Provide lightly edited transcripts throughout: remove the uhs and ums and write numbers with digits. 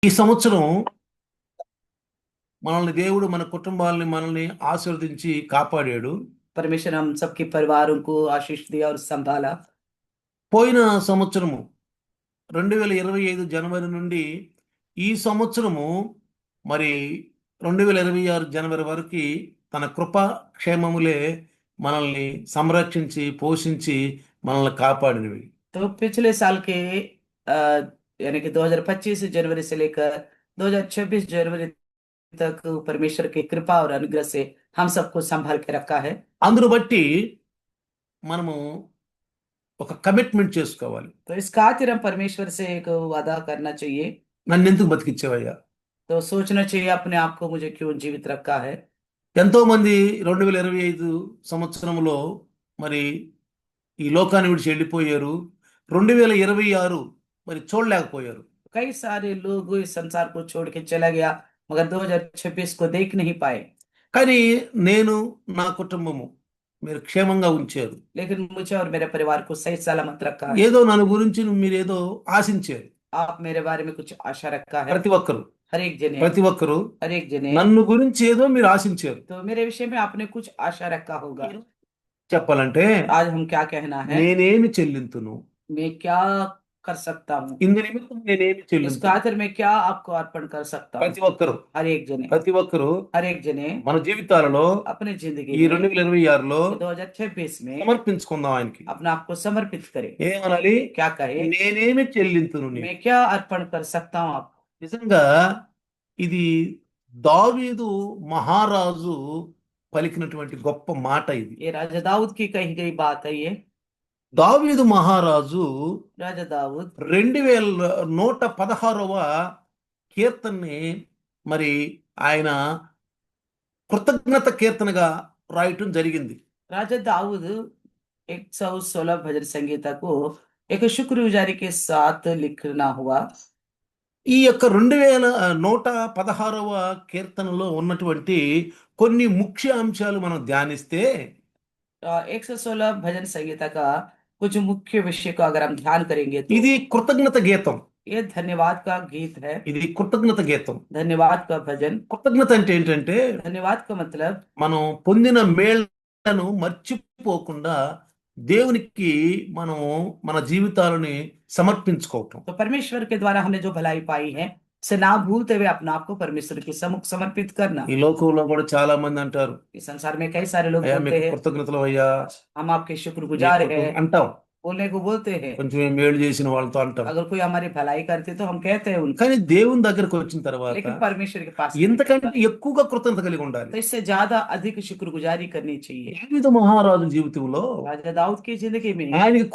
ఈ సంవత్సరం మనల్ని దేవుడు మన కుటుంబాలని మనల్ని ఆశీర్వదించి కాపాడాడు. परमेश्वर हम सबके परिवारों को आशीष दिया और संभाला। పోయిన సంవత్సరము 2025 జనవరి నుండి ఈ సంవత్సరము మరి 2026 జనవరి వరకు తన కృపా క్షేమములే మనల్ని సంరక్షించి పోషించి మనల్ని కాపాడినవి. तो पिछले साल के यानी कि 2025 जनवरी से लेकर 2026 जनवरी तक परमेश्वर की कृपा और अनुग्रह से हम सबको संभाल के रखा है। అందును బట్టి మనము ఒక కమిట్మెంట్ చేసుకోవాలి. तो इस खातिर हम परमेश्वर से एक वादा करना चाहिए। నన్ను ఎందుకు బతికిచ్చావయ్యా? तो सोचना चाहिए अपने आप को, मुझे क्यों जीवित रखा है। ఎంతో మంది 2025 సంవత్సరంలో మరి ఈ లోకాన్ని విడిచి వెళ్ళిపోయారు. 2026 మరి చూడలేకపోయారు. कई सारे लोग इस संसार को छोड़ के चला गया, मगर 2026 को देख नहीं पाए। కానీ నేను నా కుటుంబము మీరు క్షేమంగా ఉంచారు. लेकिन मुझे और मेरे परिवार को सही सलामत रखा है। ఏదో నన్ను గురించి మీరేదో ఆశించారు. आप मेरे बारे में कुछ आशा रखा है। ప్రతి ఒక్కరు हर एक जने ప్రతి ఒక్కరు हर एक जने నన్ను గురించి ఏదో మీరు ఆశించారు. तो मेरे विषय में आपने कुछ आशा रखा होगा। చెప్పాలంటే आज हम क्या कहना है, నేనేమి చెల్లింతును, मैं क्या कर सकता हूँ, ఇందు నిమిత్తం నేనేమి इस చెల్లింతును. खातिर मैं क्या आपको अर्पण कर सकता हूँ। ప్రతి ఒక్కరు ప్రతి ఒక్కరు हर एक जने మన జీవితాలలో अपने जिंदगी ఈ में 2026లో 2026 में సమర్పించుకుందాం ఆయనకి. अपने आप को समर्पित करे। ఏమనాలి? क्या कहे, నేనేమి చెల్లింతును నీకు. मैं क्या अर्पण कर सकता हूँ आपको। నిజంగా ఇది దావీదు మహారాజు పలికినటువంటి గొప్ప మాట ఇది. ये राजा दाऊद की कही गई बात है। ये దావీదు మహారాజు राजा दाऊद 2116వ కీర్తనని మరి ఆయన కృతజ్ఞత కీర్తనగా రాయటం జరిగింది. राजा दाऊद 116 भजन संगीता को एक शुक्रगुजारी के साथ लिखना हुआ। ఈ యొక్క 2116వ కీర్తనలో ఉన్నటువంటి కొన్ని ముఖ్య అంశాలు మనం ధ్యానిస్తే 116 भजन संगीता का कुछ मुख्य विषय को अगर हम ध्यान करेंगे तो ఇది కృతజ్ఞత గీతం. ये धन्यवाद का गीत है, ఇది కృతజ్ఞత గీతం. धन्यवाद का भजन। కృతజ్ఞత అంటే ఏంటంటే धन्यवाद का मतलब మనం పొందిన మేళ్లను మర్చిపోకుండా దేవునికి మనం మన జీవితాలని సమర్పించుకోవటం. तो परमेश्वर के द्वारा हमने जो भलाई पाई है से ना भूलते हुए अपने आप को परमेश्वर के सम्मुख समर्पित करना। ఈ లోకంలో కూడా చాలా మంది అంటారు, इस संसार में कई सारे लोग అయ్యా बोलते మీకు हैं, కృతజ్ఞతలు అయ్యా हम आपके शुक्रगुजार हैं, అంటాం. बोलने को बोलते हैं। కొంచెం మేలు చేసిన వాళ్ళతో అంటాం. अगर कोई हमारी भलाई करते तो हम कहते हैं उनको, కానీ దేవుని దగ్గరకు వచ్చిన తర్వాత लेकिन परमेश्वर के पास ఇంతకంటే ఎక్కువగా కృతజ్ఞత కలిగి ఉండాలి. तो इससे ज्यादा अधिक शुक्रगुजारी करनी चाहिए। దావీదు మహారాజు జీవితంలో राजा दाऊद की जिंदगी में ఆయనకి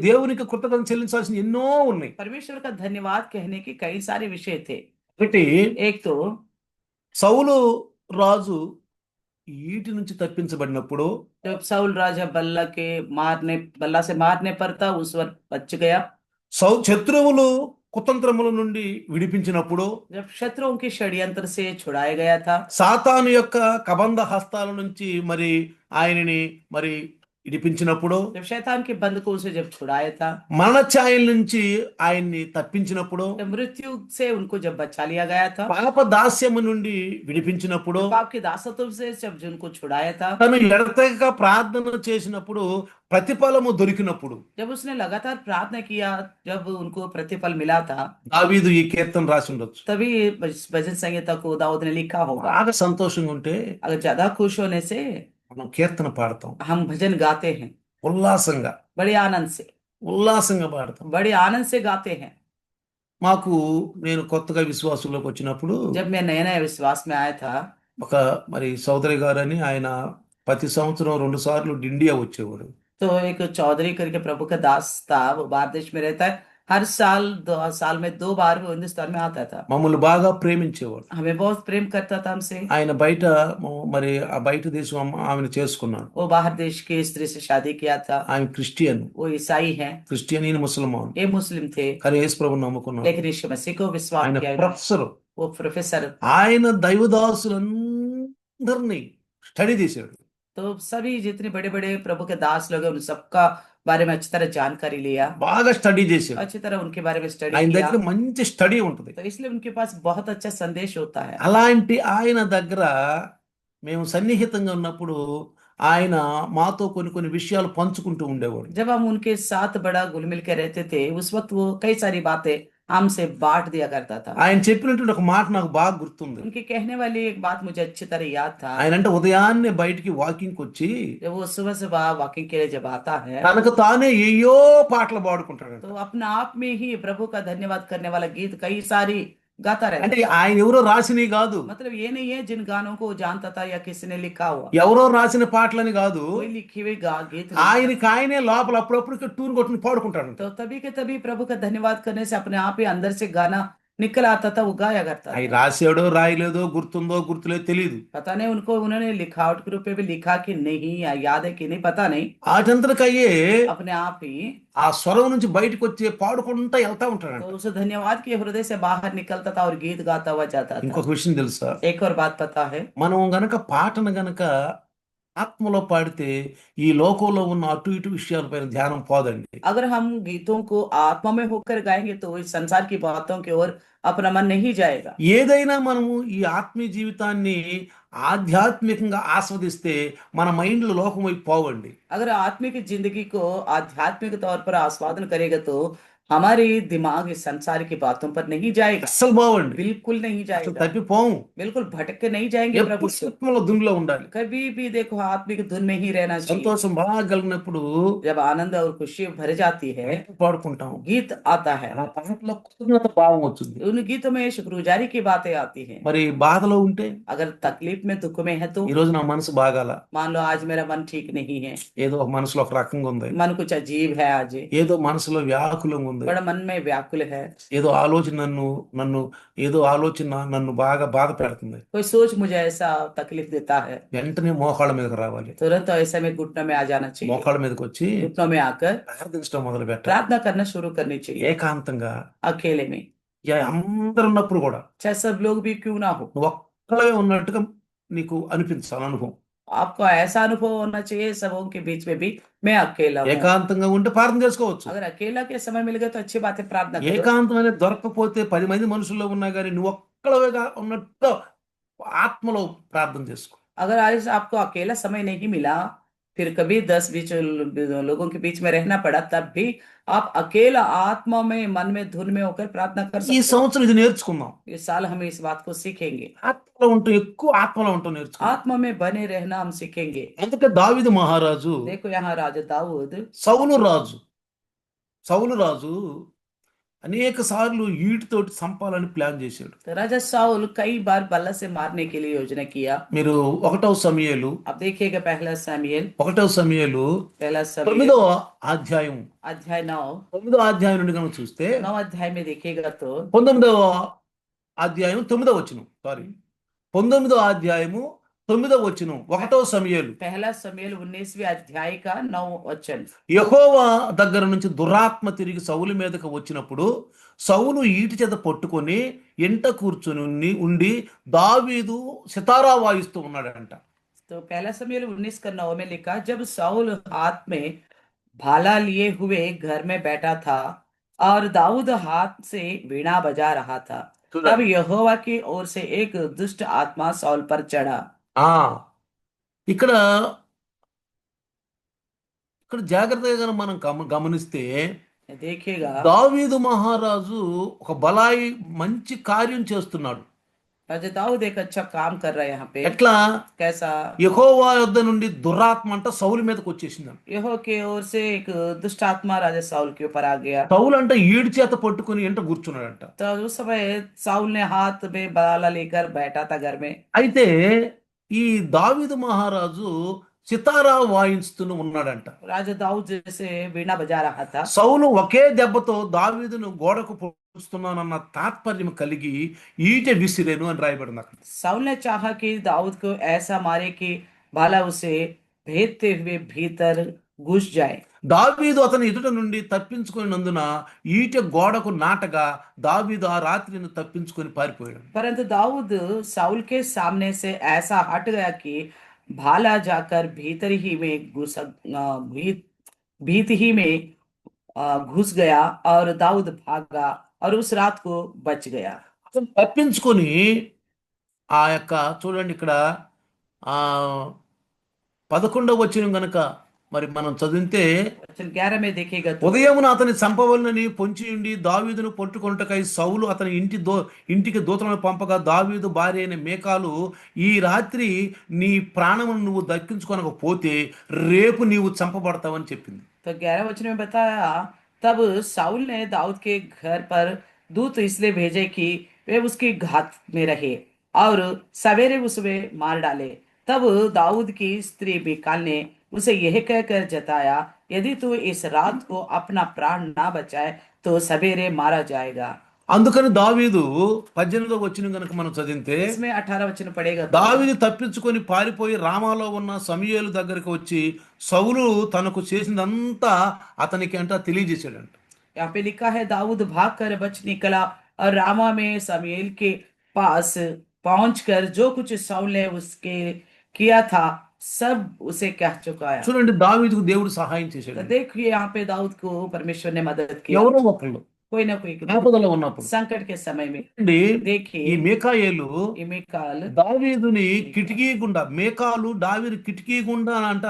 దేవునికి కృతజ్ఞత చెల్లించాల్సిన ఎన్నో ఉన్నాయి. परमेश्वर का धन्यवाद कहने के कई सारे विषय थे। ఒకటి, एक तो సౌలు రాజు ఈటి నుంచి తప్పించబడినప్పుడు जब साउल राजा बल्ला से मारने पर था, उस वक्त बच गया। శత్రువులు కుతంత్రముల నుండి విడిపించినప్పుడు, जब शत्रुओं के षड्यंत्र से छुड़ाया गया था, సాతాను యొక్క కబంధ హస్తాల నుంచి మరి ఆయనని మరి విడిపించినప్పుడు, जब शैतान के बंधकों से जब छुड़ाया था, మరణ ఛాయల నుంచి ఆయన్ని తప్పించినప్పుడు, जब मृत्यु से उनको जब बचा लिया गया था, పాప దాస్యము నుండి విడిపించినప్పుడు, पाप के दासत्व से जब जिनको छुड़ाया था, తను ఎడతెగక ప్రార్థన చేసినప్పుడు ప్రతిఫలము దొరికినప్పుడు जब उसने लगातार प्रार्थना किया, जब उनको प्रतिफल मिला था, దావీదు ఈ కీర్తన రాసి ఉండొచ్చు. तभी भजन संहिता को दाऊद ने लिखा होगा। బాగా సంతోషంగా ఉంటే अगर ज्यादा खुश होने से మనం కీర్తన పాడతాం, हम भजन गाते हैं, ఉల్లాసంగా बड़े आनंद से, ఉల్లాసంగా పాడతాం. बड़े आनंद से गाते हैं। మాకు నేను కొత్తగా విశ్వాసంలోకి వచ్చినప్పుడు जब मैं नया नया विश्वास में आया था, ఒక మరి సోదరి గారని ఆయన ప్రతి సంవత్సరం 2 సార్లు ఇండియా వచ్చేవాడు. तो एक चौधरी करके प्रभु का दास था, वो बाहर देश में रहता है। हर साल 2 साल में 2 बार वो हिंदुस्तान में आता था। మమ్మల్ని బాగా ప్రేమించేవాడు. हमें बहुत प्रेम करता था हमसे। ఆయన బయట మరి ఆ బయట దేశం ఆమెను చేసుకున్నాడు. वो बाहर देश की स्त्री से शादी किया था। ఆమె క్రిస్టియన్. वो ईसाई है, క్రిస్టియన్, ఈయన ముసల్మాన్. ये मुस्लिम थे, కానీ యేసు ప్రభువుని నమ్ముకున్నాడు. लेकिन यीशु मसीह को विश्वास ఆయన किया। ప్రొఫెసర్. वो प्रोफेसर, ఆయన దైవదాసులందరినీ స్టడీ చేశాడు. तो सभी जितने बड़े बड़े प्रभु के दास लोग हैं उन सबका बारे में अच्छी तरह जानकारी लिया, బాగా స్టడీ చేశాడు. अच्छी तरह उनके बारे में स्टडी ఆయన किया, దగ్గర మంచి స్టడీ ఉంటుంది. तो इसलिए उनके पास बहुत अच्छा संदेश होता है। అలాంటి ఆయన దగ్గర మేము సన్నిహితంగా ఉన్నప్పుడు ఆయన మాతో కొన్ని కొన్ని విషయాలు పంచుకుంటూ ఉండేవాడు. जब हम उनके साथ बड़ा घुल मिल के रहते थे, उस वक्त वो कई सारी बातें हमसे बांट दिया करता था। ఆయన చెప్పినటువంటి ఒక మాట నాకు బాగా గుర్తుంది. उनकी कहने वाली एक बात मुझे अच्छी तरह याद था। ఆయన అంటే ఉదయాన్నే బయటికి వాకింగ్కి వచ్చి जब वो सुबह सुबह वॉकिंग के लिए जब आता है, తనకు తానే ఏయో పాటలు పాడుకుంటాడంట. तो अपने आप में ही प्रभु का धन्यवाद करने वाला गीत कई सारी गाता रहता అంటే था। ఆయన ఎవరో రాసినవి కాదు, मतलब ये नहीं है जिन गानों को वो जानता था या किसी ने लिखा हुआ, ఎవరో రాసిన పాటలని కాదు, कोई लिखी हुई गीत नहीं था। ఆయనకి ఆయనే లోపల అప్పుడప్పుడు టూన్ కొట్టుని పాడుకుంటాడంట. तो तभी के तभी प्रभु का धन्यवाद करने से अपने आप ही अंदर से गाना निकल आता था, वो गाया करता అవి था। రాసాడో రాయలేదో గుర్తుందో గుర్తులేదో తెలియదు. पता नहीं उनको उन्होंने लिखावट के रूप में भी लिखा कि नहीं, या याद है कि नहीं, पता नहीं, వాటంతటికయ్యే अपने आप ही ఆ స్వరం నుంచి బయటకు వచ్చి పాడుకుంటా వెళ్తా तो ఉంటాడంట. उस धन्यवाद के हृदय से बाहर निकलता था और गीत गाता हुआ जाता था। ఇంకొక విషయం తెలుసా, एक और बात पता है, మనం గనక పాటను గనక ఆత్మలో పాడితే ఈ లోకంలో ఉన్న అటు ఇటు విషయాలపైన ధ్యానం పోదండి. अगर हम गीतों को आत्मा में होकर गाएंगे तो इस संसार की बातों की ओर अपना मन नहीं जाएगा। ఏదైనా మనము ఈ ఆత్మీయ జీవితాన్ని ఆధ్యాత్మికంగా ఆస్వాదిస్తే మన మైండ్లో లోకం వైపు పోవండి. अगर आत्मिक जिंदगी को आध्यात्मिक तौर पर आस्वादन करेगा तो हमारी दिमाग इस संसार की बातों पर नहीं जाएगा, అస్సలు పోవండి, बिल्कुल नहीं అసలు जाएगा, తప్పిపోము. बिल्कुल भटक के नहीं जाएंगे प्रभु ఎప్పుడు से। ఆత్మలో దునిలో ఉండాలి. कभी भी देखो आत्मिक धुन में ही रहना चाहिए। సంతోషం బాగా కలిగినప్పుడు जब आनंद और खुशी भर जाती है, పాడుకుంటాం. गीत आता है, ఆ పాటలో కృతజ్ఞత భావం వచ్చింది. उन गीतों में शुक्रगुजारी की बातें आती हैं। మరి బాధలో ఉంటే अगर तकलीफ में दुख में है तो ఈ రోజు నా మనసు బాగాల, मान लो आज मेरा मन ठीक नहीं है, ఏదో ఒక మనసులో ఒక రకంగా ఉంది, मन कुछ अजीब है, आज ఏదో మనసులో వ్యాకులంగా ఉంది, बड़ा मन में व्याकुल है, ఏదో ఆలోచన నన్ను నన్ను ఏదో ఆలోచన నన్ను బాగా బాధ పెడుతుంది. कोई सोच मुझे ऐसा तकलीफ देता है, వెంటనే మోకాళ్ళ మీదకి రావాలి. तुरंत ऐसे में घुटनों में आ जाना चाहिए, మోకాళ్ళ మీదకి వచ్చి घुटनों में आकर ప్రార్థించడం మొదలు పెట్టాలి. प्रार्थना करना शुरू करनी चाहिए, ఏకాంతంగా अकेले में, అందరు ఉన్నప్పుడు కూడా चाहे सब लोग भी क्यों ना हो। నువ్వు ఒక్కడే ఉన్నట్టుగా నీకు అనిపించాలి అనుభవం. आपको ऐसा अनुभव होना चाहिए सबों के बीच में भी मैं अकेला हूँ। ఏకాంతంగా ఉంటే ప్రార్థన చేసుకోవచ్చు. अगर अकेला के समय मिल गया तो अच्छी बात है, प्रार्थना करो। ఏకాంతం అనేది దొరకకపోతే 10 మంది మనుషుల్లో ఉన్నా కానీ నువ్వు ఒక్కడవేగా ఉన్నట్టు ఆత్మలో ప్రార్థన చేసుకో. अगर आज आपको अकेला समय नहीं मिला, फिर कभी 10-20 लोगों के बीच में रहना पड़ा, तब भी आप अकेला आत्मा में, मन में, धुन में होकर प्रार्थना कर ఈ सकते हो। సంవత్సరం ఇది నేర్చుకుందాం. इस साल हम इस बात को सीखेंगे, ఆత్మలో ఉంటూ ఎక్కువ ఆత్మలో ఉంటూ నేర్చుకుందాం. आत्मा में बने रहना हम सीखेंगे। అందుకే దావీదు మహారాజు देखो यहाँ राजा दाऊद, సౌలు రాజు అనేక సార్లు ఈటితోటి చంపాలని ప్లాన్ చేశాడు. तो राजा साउल कई बार बल्ला से मारने के लिए योजना किया। మీరు 1వ సమూయేలు अब देखिएगा पहला सामुएल 9వ అధ్యాయం अध्याय 9 9వ అధ్యాయం నుండి కనుక చూస్తే 9 अध्याय में देखिएगा तो 19వ అధ్యాయం 9వ వచనం 19వ అధ్యాయము 9వ వచనం 1వ సమూయేలు. पहला सामुएल 19वें अध्याय का 9 वचन। యెహోవా దగ్గర నుంచి దురాత్మ తిరిగి సౌలు మీదకి వచ్చినప్పుడు సౌలు ఈటి చేత పట్టుకొని ఎంట కూర్చుని ఉండి దావీదు సితారా వాయిస్తూ ఉన్నాడంట. तो पहला सामुएल 19 का 9 में लिखा, जब साउल हाथ में भाला लिए हुए घर में बैठा था और दाऊद हाथ से वीणा बजा रहा था, तब यहोवा की ओर से एक दुष्ट आत्मा साउल पर चढ़ा। ఆ ఇక్కడ ఇక్కడ జాగ్రత్తగా గనుక మనం గమనిస్తే देखिएगा దావీదు మహారాజు ఒక బలాయి మంచి కార్యం చేస్తున్నాడు. राजा दाऊद एक अच्छा काम कर रहा है यहाँ पे। ఎట్లా? कैसा? యెహోవా యొద్ద నుండి దురాత్మ అంట సౌలు మీదకి వచ్చేసింది. यहोवा की ओर से एक दुष्ट आत्मा राजा साउल के ऊपर आ गया। సౌలు అంటే ఈడి చేత పట్టుకుని ఎంట కూర్చున్నాడంట. तो उस समय साउल ने हाथ में भाला लेकर बैठा था घर में। అయితే ఈ దావీదు మహారాజు సితారా వాయిస్తూ ఉన్నాడంట. राजा दाऊद जैसे वीणा बजा रहा था। సౌలు ఒకే దెబ్బతో దావీదును గోడకు పొడుస్తున్నానన్న తాత్పర్యం కలిగి ఈటె విసిరేను అని రాయబడింది అక్కడ. साउल ने चाहा कि दाऊद को ऐसा मारे कि भाला उसे भेदते हुए भीतर घुस जाए। దావీదు అతని ఎదుట నుండి తప్పించుకున్నందున ఈటె గోడకు నాటగా దావీదు ఆ రాత్రిని తప్పించుకొని పారిపోయాడు. परंतु दाऊद साउल के सामने से ऐसा हट गया कि भाला जाकर भीतर ही में भीत ही में घुस गया और दाऊद भागा और उस रात को बच गया। అతను తప్పించుకొని ఆ యొక్క చూడండి ఇక్కడ ఆ 11వ వచనం గనుక మరి మనం చదివితే वचन 11 में देखेगा तो ఉదయమున అతని చంపవలనని పొంచి ఉండి దావీదును పట్టుకొనుటకై సౌలు అతని ఇంటికి దూతలను పంపగా దావీదు భార్య అయిన మేకాలు ఈ రాత్రి నీ ప్రాణమును నువ్వు దక్కించుకొనకపోతే రేపు నీవు చంపబడతావని చెప్పింది. तो 11 वचन में बताया, तब साउल ने दाऊद के घर पर दूत इसलिए भेजे कि वे उसकी घात में रहे और सवेरे उसे मार डाले। तब दाऊद की स्त्री मीकाल ने उसे यह कहकर जताया, यदि तू इस रात को अपना प्राण ना बचाए तो सवेरे मारा जाएगा। అందుకని దావీదు 18వ వచనం గనుక మనం చదివితే इसमें 18 वचन पड़ेगा तो దావీదు తప్పించుకొని పారిపోయి రామాలో ఉన్న సమూయేలు దగ్గరికి వచ్చి సౌలు తనకు చేసిందంతా అతనికి అంట తెలియజేశాడంట. यहाँ पे लिखा है, दाऊद भाग कर बच निकला और रामा में शमूएल के पास पहुंचकर जो कुछ साउल ने उसके किया था सब उसे कह चुकाया। చూడండి దావీదుకు దేవుడు సహాయం చేశాడు. तो देखिए यहाँ पे दाऊद को परमेश्वर ने मदद किया। ఎవరో ఒకళ్ళు कोई ना कोई ఆపదలో ఉన్నప్పుడు संकट के समय में చూడండి, ఈ देखिए మీకాయేలు ये मीकाल దావీదుని కిటికీ గుండా మేకాలు దావీదు కిటికీ గుండా అంట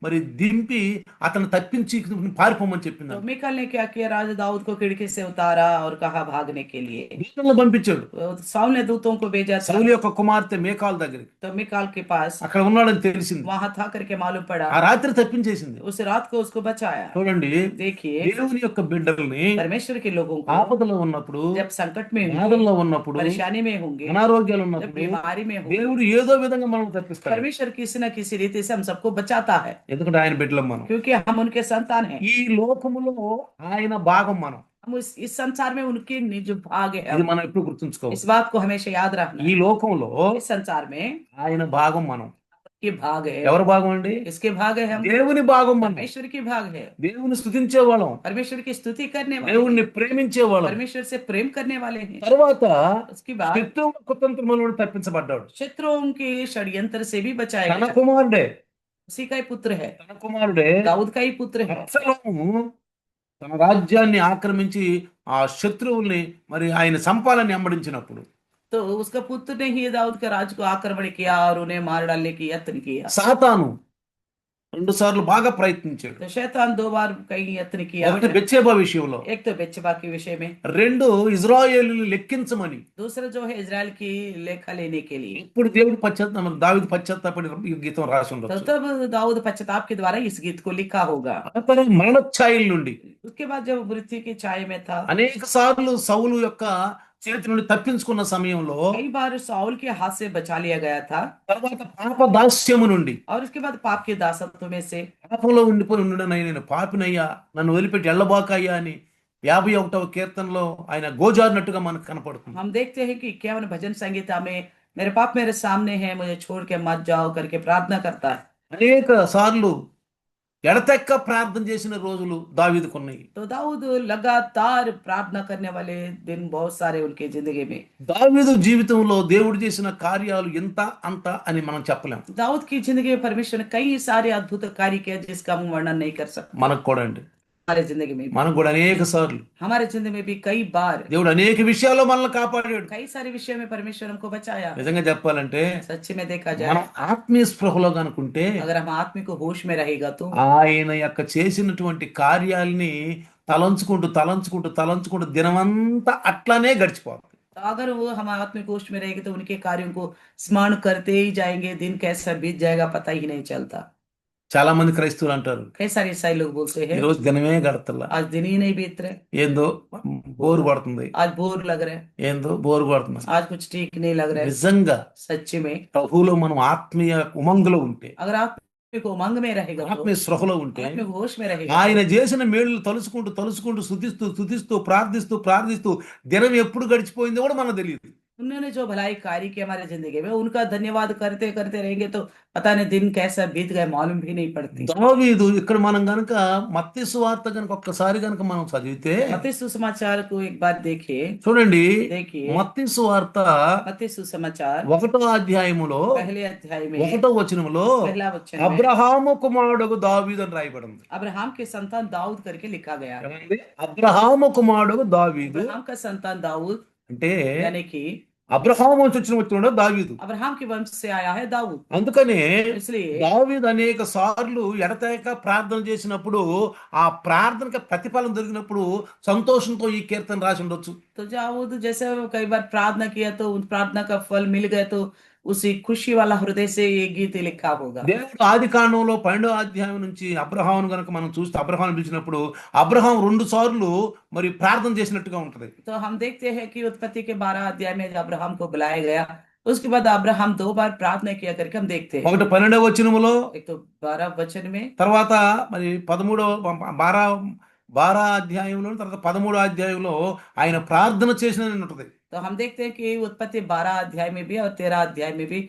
మరి దింపి అతను తప్పించి పారిపోమని చెప్పింది. तो मीकाल ने क्या किया, राजा दाऊद को खिड़की से उतारा और कहा भागने के लिए। దూతలను పంపించాడు तो साउल ने दूतों को भेजा था సౌలు యొక్క కుమార్తె మేకాల్ దగ్గరికి. तो मीकाल के पास, అక్కడ ఉన్నాడని తెలిసింది. वहां था करके मालूम पड़ा, ఆ రాత్రి తప్పించేసింది. उस रात को उसको बचाया। చూడండి, देखिए దేవుని యొక్క బిడ్డల్ని परमेश्वर के लोगों को ఆపదలో ఉన్నప్పుడు, जब संकट में होंगे, బాధల్లో ఉన్నప్పుడు, परेशानी में होंगे, అనారోగ్యాలు जब ఉన్నప్పుడు बीमारी में होंगे, దేవుడు ఏదో విధంగా మనం తప్పిస్తాడు. परमेश्वर किसी न किसी रीति से हम सबको बचाता है, ఎందుకంటే ఆయన బిడ్డలం మనం. क्योंकि हम उनके संतान हैं। ఈ లోకములో ఆయన భాగం మనం. हम इस संसार में उनके निज भाग है। ఇది మనం ఎప్పుడు గుర్తుంచుకోవాలి. इस बात को हमेशा याद रखना। ఈ లోకంలో इस संसार में ఆయన భాగం మనం. ये भाग है। ఎవరి భాగం అండి? इसके भाग है हम, దేవుని భాగం మనం. परमेश्वर की भाग है। దేవుని స్తుతించే వాళ్ళం, परमेश्वर की स्तुति करने वाले, దేవుణ్ణి ప్రేమించే వాళ్ళం. परमेश्वर से प्रेम करने वाले हैं। తర్వాత उसके बाद శత్రువుల కుతంత్రముల నుండి తప్పించబడ్డాడు. शत्रुओं के षड्यंत्र से भी बचाया తన गया। కుమారుడే उसी का ही पुत्र है, తన కుమారుడే दाऊद का ही पुत्र है। అబ్షాలోము తన రాజ్యాన్ని ఆక్రమించి ఆ శత్రువుల్ని మరి ఆయన సంపాలని వెంబడించినప్పుడు तो उसका पुत्र ने ही दाऊद का राज को आक्रमण किया और उन्हें मार डालने की यत्न किया। సాతాను 2 సార్లు బాగా ప్రయత్నించాడు. तो शैतान 2 बार कई यत्न किया। ఒకటి బెత్షెబా విషయంలో, एक तो बेचबा के विषय में, 2 ఇజ్రాయేలుని లెక్కించమని. दूसरा जो है इजराइल की लेखा लेने के लिए। ఇప్పుడు దేవుడు దావీదు పశ్చాత్తాపడి ఈ గీతం రాసి तो ఉండొచ్చు. तब दाऊद पश्चाताप के द्वारा इस गीत को लिखा होगा। అతను మరణఛాయల నుండి उसके बाद जब मृत्यु की छाया में था, అనేక సార్లు సౌలు యొక్క చేతి నుండి తప్పించుకున్న సమయంలో, कई बार साउल के हाथ से बचा लिया गया था తర్వాత పాప దాస్యము నుండి, और उसके बाद पाप के दासत्व में से పాపంలో ఉండిపోయి ఉండనయ్యా, నేను పాపినయ్యా, నన్ను వదిలిపెట్టి ఎళ్ళబాకయ్యా అని 51వ కీర్తనలో ఆయన గోజారినట్టుగా మనకు కనపడుతుంది. हम देखते हैं कि 51 भजन संगीता में मेरे पाप मेरे सामने है, मुझे छोड़ के मत जाओ करके प्रार्थना करता है। అనేక సార్లు ఎడతెక్క ప్రార్థన చేసిన రోజులు దావీదుకున్నాయి. तो दाऊद लगातार प्रार्थना करने वाले दिन बहुत सारे उनके जिंदगी में। దావీదు జీవితంలో దేవుడు చేసిన కార్యాలు ఇంత అంత అని మనం చెప్పలేం. दाऊद की जिंदगी में परमेश्वर ने कई सारे अद्भुत कार्य किए जिसका हम वर्णन नहीं कर सकते। మనకు కూడా అండి, हमारे जिंदगी में भी, మనకు కూడా అనేక సార్లు हमारे जिंदगी में भी कई बार దేవుడు అనేక విషయాల్లో మనల్ని కాపాడాడు. कई सारे विषयों में परमेश्वर हमको बचाया। నిజంగా చెప్పాలంటే सच्ची में देखा जाए, మనం ఆత్మీయ స్పృహలో కనుకుంటే अगर हम आत्मिक होश में रहेगा तो ఆయన యొక్క చేసినటువంటి కార్యాలని తలంచుకుంటూ తలంచుకుంటూ తలంచుకుంటూ దినమంతా అట్లానే గడిచిపోతుంది. तो अगर वो हम आत्मिक होश में रहेंगे तो उनके कार्यों को स्मरण करते ही जाएंगे, दिन कैसा बीत जाएगा पता ही नहीं चलता। చాలా మంది క్రైస్తవులు అంటారు, कई सारे ईसाई लोग बोलते ఈ हैं రోజు దినమే గడతల్లా, आज दिन ही नहीं बीत रहे, ఏందో బోరు కొడుతుంది, आज बोर लग रहे, ఏందో బోరు కొడుతుంది. आज कुछ ठीक नहीं लग रहा है। నిజంగా सच्ची में ప్రభువులో మనం ఆత్మీయ ఉమంగులో ఉంటే, अगर आत्मिक उमंग में रहेगा तो, ఆత్మీయ స్పృహలో ఉంటే, आत्मिक होश में रहेगा ఆయన చేసిన మేళ్ళు తలుచుకుంటూ తలుచుకుంటూ స్తుతిస్తూ స్తుతిస్తూ ప్రార్థిస్తూ ప్రార్థిస్తూ దినం ఎప్పుడు గడిచిపోయిందో కూడా మనకు తెలియదు. उन्होंने जो भलाई कार्य की हमारी जिंदगी में, उनका धन्यवाद करते करते रहेंगे तो पता नहीं दिन कैसा बीत गए मालूम भी नहीं पड़ती। దావీదు ఇక్కడ మనం గనక మత్తయి సువార్త గనక ఒక్కసారి గనక మనం చదివితే मत्ती सुसमाचार को एक बार देखिए। చూడండి, देखिए మత్తయి సువార్త मत्ती सुसमाचार 1వ అధ్యాయములో पहले अध्याय में 1వ వచనములో पहला वचन में అబ్రహాము కుమారుడు దావీదు అని రాయబడింది. अब्राहम के संतान दाऊद करके लिखा गया है। ఏమండి? అబ్రహాము కుమారుడు దావీదు अब्राहम का संतान दाऊद అంటే यानी कि అబ్రహాము వంశ వచ్చిన దావీదు. अब्राहम के वंश से आया है दाऊद। అందుకనే इसलिए దావీదు అనేక సార్లు ఎడతెగక ప్రార్థన చేసినప్పుడు ఆ ప్రార్థనకి ప్రతిఫలం దొరికినప్పుడు సంతోషంతో ఈ కీర్తన రాసి ఉండొచ్చు. तो दाऊद जैसे कई बार प्रार्थना किया तो उन प्रार्थना का फल मिल गया तो उसी खुशी वाला हृदय से ये गीत लिखा होगा। దేవుడు ఆది కాండంలో 12వ అధ్యాయం నుంచి అబ్రహామును గనక మనం చూస్తే అబ్రహాం పిలిచినప్పుడు అబ్రహాం 2 సార్లు మరి ప్రార్థన చేసినట్టుగా ఉంటది. तो हम देखते हैं कि उत्पत्ति के 12 अध्याय में जब अब्राहम को बुलाया गया, उसके बाद अब्राहम 2 बार प्रार्थना किया करके हम देखते हैं। ఒకటి 12వ వచనములో, एक तो 12 वचन में, తర్వాత మరి 12వ అధ్యాయంలో, తర్వాత 13వ అధ్యాయంలో ఆయన ప్రార్థన చేసిన ఉంటది. तो हम देखते हैं कि उत्पत्ति 12 अध्याय में भी और 13 अध्याय में भी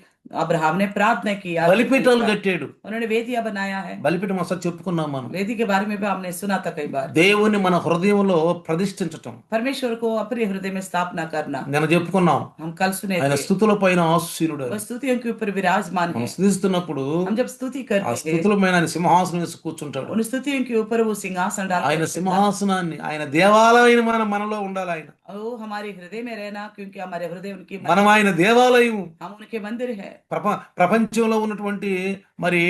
अब्राहम ने प्रार्थना किया। బలిపీఠాలు కట్టాడు. उन्होंने वेदियां बनाया है। బలిపీఠం ఒకసారి చెప్పుకున్నాం మనం. वेदी के बारे में भी हमने सुना था कई बार। దేవుని మన హృదయంలో ప్రతిష్ఠించటం परमेश्वर को अपने हृदय में स्थापना करना నేను చెప్పుకున్నాం. हम कल सुने ఆయన थे। స్థుతుల పైన ఆశీనుడు. वह स्तुतियों के ऊपर विराजमान మనం है। స్థుతిస్తున్నప్పుడు हम जब स्तुति ఆ करते हैं, స్థుతుల మీద ఆయన సింహాసనం వేసి కూర్చుంటాడు. उन स्तुतियों के ऊपर वो सिंहासन डाल ఆయన సింహాసనాన్ని, ఆయన దేవాలయం మనలో ఉండాలి. ఆయన वो हमारे हृदय में रहना, क्योंकि हमारे हृदय उनकी మనం ఆయన దేవాలయం. हम उनके मंदिर है। ప్రపంచంలో ఉన్నటువంటి మరి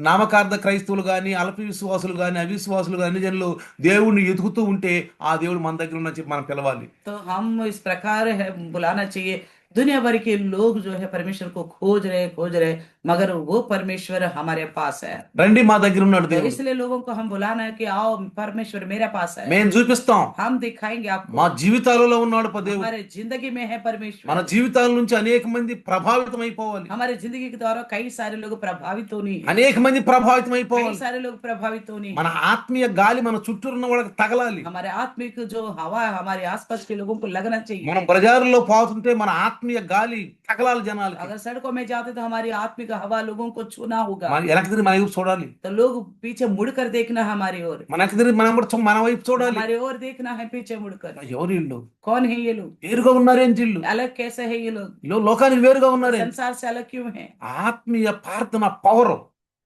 నామకార్థ క్రైస్తవులు కానీ, అల్ప విశ్వాసులు కానీ, అవిశ్వాసులు కానీ, అన్ని జనులు దేవుణ్ణి ఎదుగుతూ ఉంటే ఆ దేవుడు మన దగ్గర ఉన్న చెప్పి మనం పిలవాలి. तो हम इस प्रकार है बुलाना चाहिए। दुनिया भर के लोग जो है परमेश्वर को खोज रहे, मगर वो परमेश्वर हमारे पास है। రండి, మా దగ్గర ఉన్నాడు तो దేవుడు, इसलिए लोगों को हम बुलाना है कि आओ, परमेश्वर मेरे पास है, మేము చూపిస్తాం. हम दिखाएंगे आपको। మా జీవితాలలో ఉన్నాడు దేవుడు. हमारे जिंदगी में है మన परमेश्वर। జీవితాల నుంచి అనేక మంది ప్రభావితం అయిపోవాలి. हमारे जिंदगी के द्वारा कई सारे लोग प्रभावित होनी है, అనేక మంది ప్రభావితం कई అయిపోవాలి. सारे लोग प्रभावित होनी మన है। ఆత్మీయ గాలి మన చుట్టూ ఉన్న వాళ్ళకి తగలాలి. हमारे आत्मिक जो हवा है हमारे आसपास के लोगों को लगना चाहिए। మనం బజారులో పోతుంటే మన ఆత్మీయ గాలి తగలాలి జనాలకి. अगर सड़कों में जाते तो हमारी आत्मिक हवा लोगों को छूना होगा। మన వెనక్కి తిరిగి మన వైపు చూడాలి. तो लोग पीछे मुड़कर देखना है हमारी ओर, మనకి తిరిగి మనం కూడా మన వైపు చూడాలి. हमारे ओर देखना है पीछे मुड़कर। ఎవరు ఇల్లు कौन है ये लोग? వేరుగా ఉన్నారేంటి? ఇల్లు अलग कैसे है ये लोग? లోకానికి వేరుగా ఉన్నారే. संसार से अलग क्यों है? ఆత్మీయ ప్రార్థన పవర్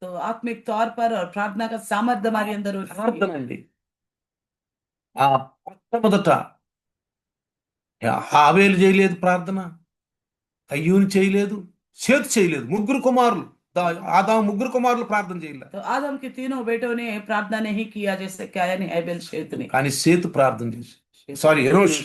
तो आत्मिक तौर पर और प्रार्थना का सामर्थ्य हमारे अंदर होना ప్రార్థన चाहिए। అండి. ఆ మొట్టమొదట హావేలు చేయలేదు ప్రార్థన, కయ్యూని చేయలేదు, చేతు చేయలేదు. ముగ్గురు కుమారులు, ఆదాము ముగ్గురు కుమారులు ప్రార్థన చేయలేదు. तो आदम के तीनों बेटों ने प्रार्थना नहीं किया, जैसे क्या यानी एबेल शेत ने। కానీ సేతు ప్రార్థన చేసి, సారీ ఎనోష్,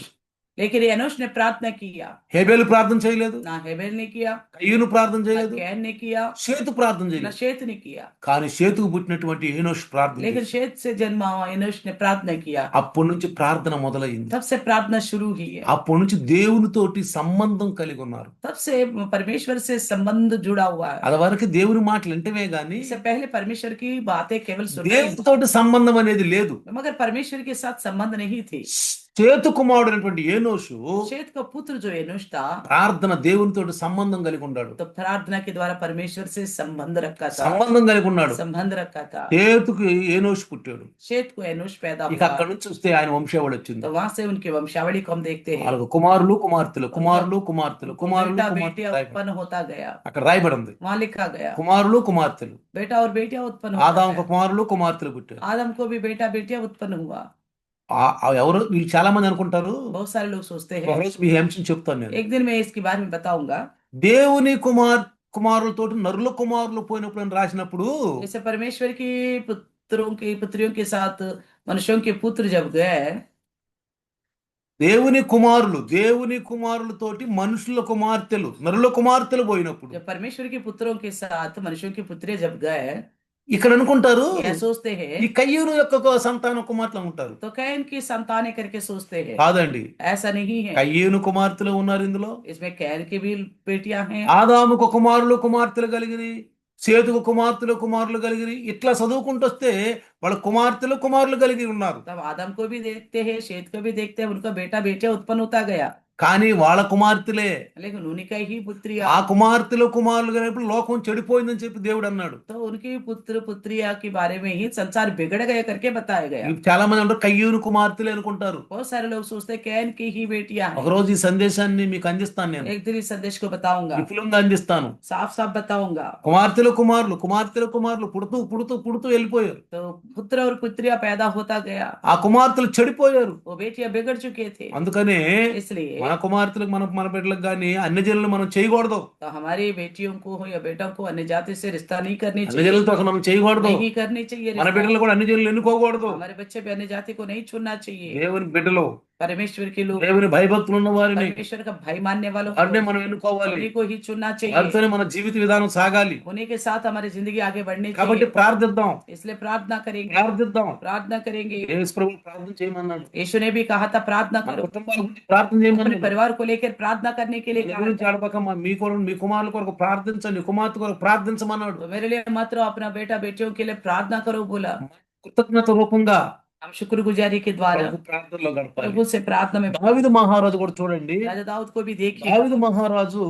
लेकिन एनोश ने प्रार्थना किया, హేబేలు ప్రార్థన చేయలేదు, ना हेबेल ने किया, కయ్యూను ప్రార్థన ना చేయలేదు, कैन ने किया, సేతు ప్రార్థన ना చేయలేదు. शेत ने किया। కానీ సేతుకు పుట్టినటువంటి ఏనోష్ ప్రార్థన लेकिन చేసి, शेत से जन्मा हुआ एनोश ने प्रार्थना किया। అప్పటి నుంచి ప్రార్థన మొదలైంది. तब से प्रार्थना शुरू हुई है। అప్పటి నుంచి దేవునితోటి సంబంధం కలిగి ఉన్నారు. तब से परमेश्वर से संबंध जुड़ा हुआ है। అది వరకు దేవుని మాటలు వింటమే గాని इससे पहले परमेश्वर की बातें केवल सुनते, దేవునితోటి సంబంధం అనేది లేదు. मगर परमेश्वर के साथ संबंध नहीं थी। చేతు కుమారుడు అయినటువంటి ఏనోషు शेत का पुत्र जो एनोश था, ప్రార్థన దేవునితోటి సంబంధం కలిగి ఉన్నాడు. तो प्रार्थना के द्वारा परमेश्वर से संबंध रखा था, సంబంధం కలిగి ఉన్నాడు. संबंध रखा था। చేతుకి ఏనోషు పుట్టాడు. शेत को एनोश पैदा ఇక हुआ, అక్కడి నుంచి చూస్తే ఆయన వంశావళి వచ్చింది. तो वहां से उनकी वंशावली को हम देखते हैं। వాళ్ళకు కుమారులు కుమార్తెలు, కుమారులు కుమార్తెలు, కుమారులు बेटा కుమార్తెలు बेटियां రాయబడింది. उत्पन्न होता गया, అక్కడ రాయబడింది वहां लिखा गया కుమారులు కుమార్తెలు. बेटा और बेटियां उत्पन्न होता ఆదాముకు गया। కుమారులు కుమార్తెలు పుట్టారు. आदम को भी बेटा बेटियां उत्पन्न हुआ। ఎవరు వీళ్ళు చాలా మంది అనుకుంటారు. बहुत सारे लोग सोचते हैं, ఒకరోజు మీ అంశం చెప్తాను నేను. एक दिन मैं इसके बारे में बताऊंगा। దేవుని కుమారులతోటి నరుల కుమారులు పోయినప్పుడు అని రాసినప్పుడు जैसे परमेश्वर की पुत्रों की पुत्रियों के साथ मनुष्यों के पुत्र जब गए, దేవుని కుమారులతోటి మనుషుల కుమార్తెలు, నరుల కుమార్తెలు పోయినప్పుడు जब परमेश्वर के पुत्रों के साथ मनुष्यों की पुत्रियां जब गए, ఇక్కడ అనుకుంటారు यह सोचते हैं ఈ కయ్యూరు యొక్క సంతాన కుమార్తెలు ఉంటారు. तो कैन की संतानें करके सोचते हैं। కాదండి, ऐसा नहीं है, కయ్యూను కుమార్తెలు ఉన్నారు ఇందులో. इसमें कैन की भी बेटियां हैं, ఆదాముకు కుమారులు కుమార్తెలు కలిగిరి, సేతుకు కుమార్తెలు కుమారులు కలిగిరి. ఇట్లా చదువుకుంటూ వస్తే వాళ్ళ కుమార్తెలు కుమారులు కలిగి ఉన్నారు. तब आदम को भी देखते हैं, शेत को भी देखते हैं, उनका बेटा बेटियां उत्पन्न होता गया। కానీ వాళ్ళ కుమార్తెలే लेकिन उन्हीं का ही पुत्रिया, ఆ కుమార్తెలు కుమారులు కలిగినప్పుడు లోకం చెడిపోయిందని చెప్పి దేవుడు అన్నాడు. तो उनके पुत्र पुत्रिया के बारे में ही संसार बिगड़ गया करके बताया गया। చాలా మంది అంటారు కయ్యూను కుమార్తెలే అనుకుంటారు. बहुत सारे लोग सोचते हैं कैन की ही बेटियां हैं। ఒకరోజు ఈ సందేశాన్ని మీకు అందిస్తాను నేను, एक दिन इस संदेश को बताऊंगा, విపులంగా అందిస్తాను. साफ साफ बताऊंगा। కుమార్తెలు కుమారులు కుమార్తెలు కుమారులు పుడుతూ పుడుతూ పుడుతూ వెళ్ళిపోయారు. तो पुत्र और पुत्रिया पैदा होता गया, ఆ కుమార్తెలు చెడిపోయారు. वो बेटियां बिगड़ चुके थे। అందుకనే इसलिए మన కుమార్తెలకు మన బిడ్డలకు కానీ అన్ని జనులు మనం చేయకూడదు. तो हमारी बेटियों को या बेटों को अन्य जाति से रिश्ता नहीं करनी అన్ని चाहिए, జనులతో మనం చేయకూడదు. नहीं करनी चाहिए మన रिश्ता। బిడ్డలు కూడా అన్ని జనులు ఎన్నుకోకూడదు. हमारे बच्चे भी अन्य जाति को नहीं चुनना चाहिए। దేవుని బిడ్డలు, परमेश्वर के लोग, దేవుని భయభక్తులు ఉన్న వారిని परमेश्वर का भाई मानने वालों వారిని को, మనం ఎన్నుకోవాలి. उन्हीं को ही चुनना चाहिए। వారితోనే మన జీవిత విధానం సాగాలి. उन्हीं के साथ हमारी जिंदगी आगे बढ़नी కాబట్టి चाहिए। ప్రార్థిద్దాం, इसलिए प्रार्थना करेंगे, ప్రార్థిద్దాం. प्रार्थना करेंगे। యేసు ప్రభు ప్రార్థన చేయమన్నాడు. यीशु ने भी कहा था प्रार्थना మన करो, కుటుంబాల గురించి ప్రార్థన अपने చేయమన్నాడు. परिवार को लेकर प्रार्थना करने के लिए మీ कहा గురించి था। ఆడపక్క మీ కొరకు మీ కుమారుల కొరకు ప్రార్థించండి, కుమార్తె కొరకు ప్రార్థించమన్నాడు. तो मेरे लिए मत रहो, अपना बेटा बेटियों के लिए प्रार्थना करो बोला। కృతజ్ఞత రూపంగా हम शुक्रगुजारी के द्वारा ప్రభు ప్రార్థనలో గడపాలి. प्रभु से प्रार्थना में, దావీదు మహారాజు కూడా చూడండి. राजा दाऊद को भी देखिए। దావీదు మహారాజు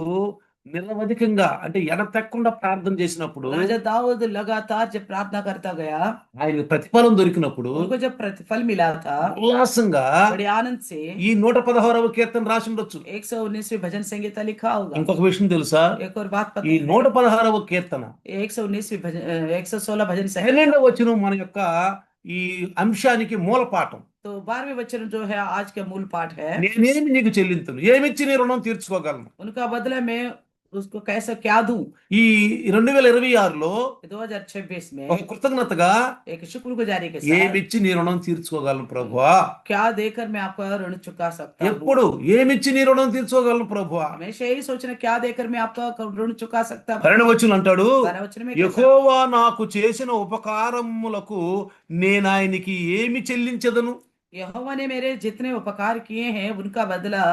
నిరవధికంగా అంటే ఎడతెక్కకుండా ప్రార్థన చేసినప్పుడు राजा दाऊद लगातार जब प्रार्थना करता गया, ఆయన ప్రతిఫలం దొరికినప్పుడు उनको जब प्रतिफल मिला था ఉల్లాసంగా बड़े आनंद से ఈ 116వ కీర్తన రాసి ఉండొచ్చు. 119वीं भजन संहिता लिखा होगा। ఇంకొక విషయం తెలుసా, एक और बात ఈ पता है, 116వ కీర్తన 119वीं भजन 116 भजन संहिता, 12వ వచనం మన యొక్క ఈ అంశానికి మూల పాఠం. तो 12वें वचन जो है आज का मूल पाठ है। నేనేమి నీకు చెల్లింతును, ఏమిచ్చి నీ రుణం తీర్చుకోగలను. उनका बदला मैं उसको कैसा क्या दूं। ఈ 2026లో 2026 में ఒక కృతజ్ఞతగా एक शुक्रगुजारी के साथ ఏమిచ్చి నీ రుణం తీర్చుకోగలను ప్రభువా. क्या देकर मैं आपका ऋण चुका सकता हूँ। ఎప్పుడు ఏమిచ్చి నీ రుణం తీర్చుకోగలను ప్రభువా. हमेशा यही सोचना क्या देकर मैं आपका ऋण चुका सकता हूँ। 12వ వచనం అంటాడు, 12वें वचन में कैसा? యెహోవా నాకు చేసిన ఉపకారములకు నేను ఆయనకి ఏమి చెల్లించదను. यहोवा ने मेरे जितने उपकार किए हैं उनका बदला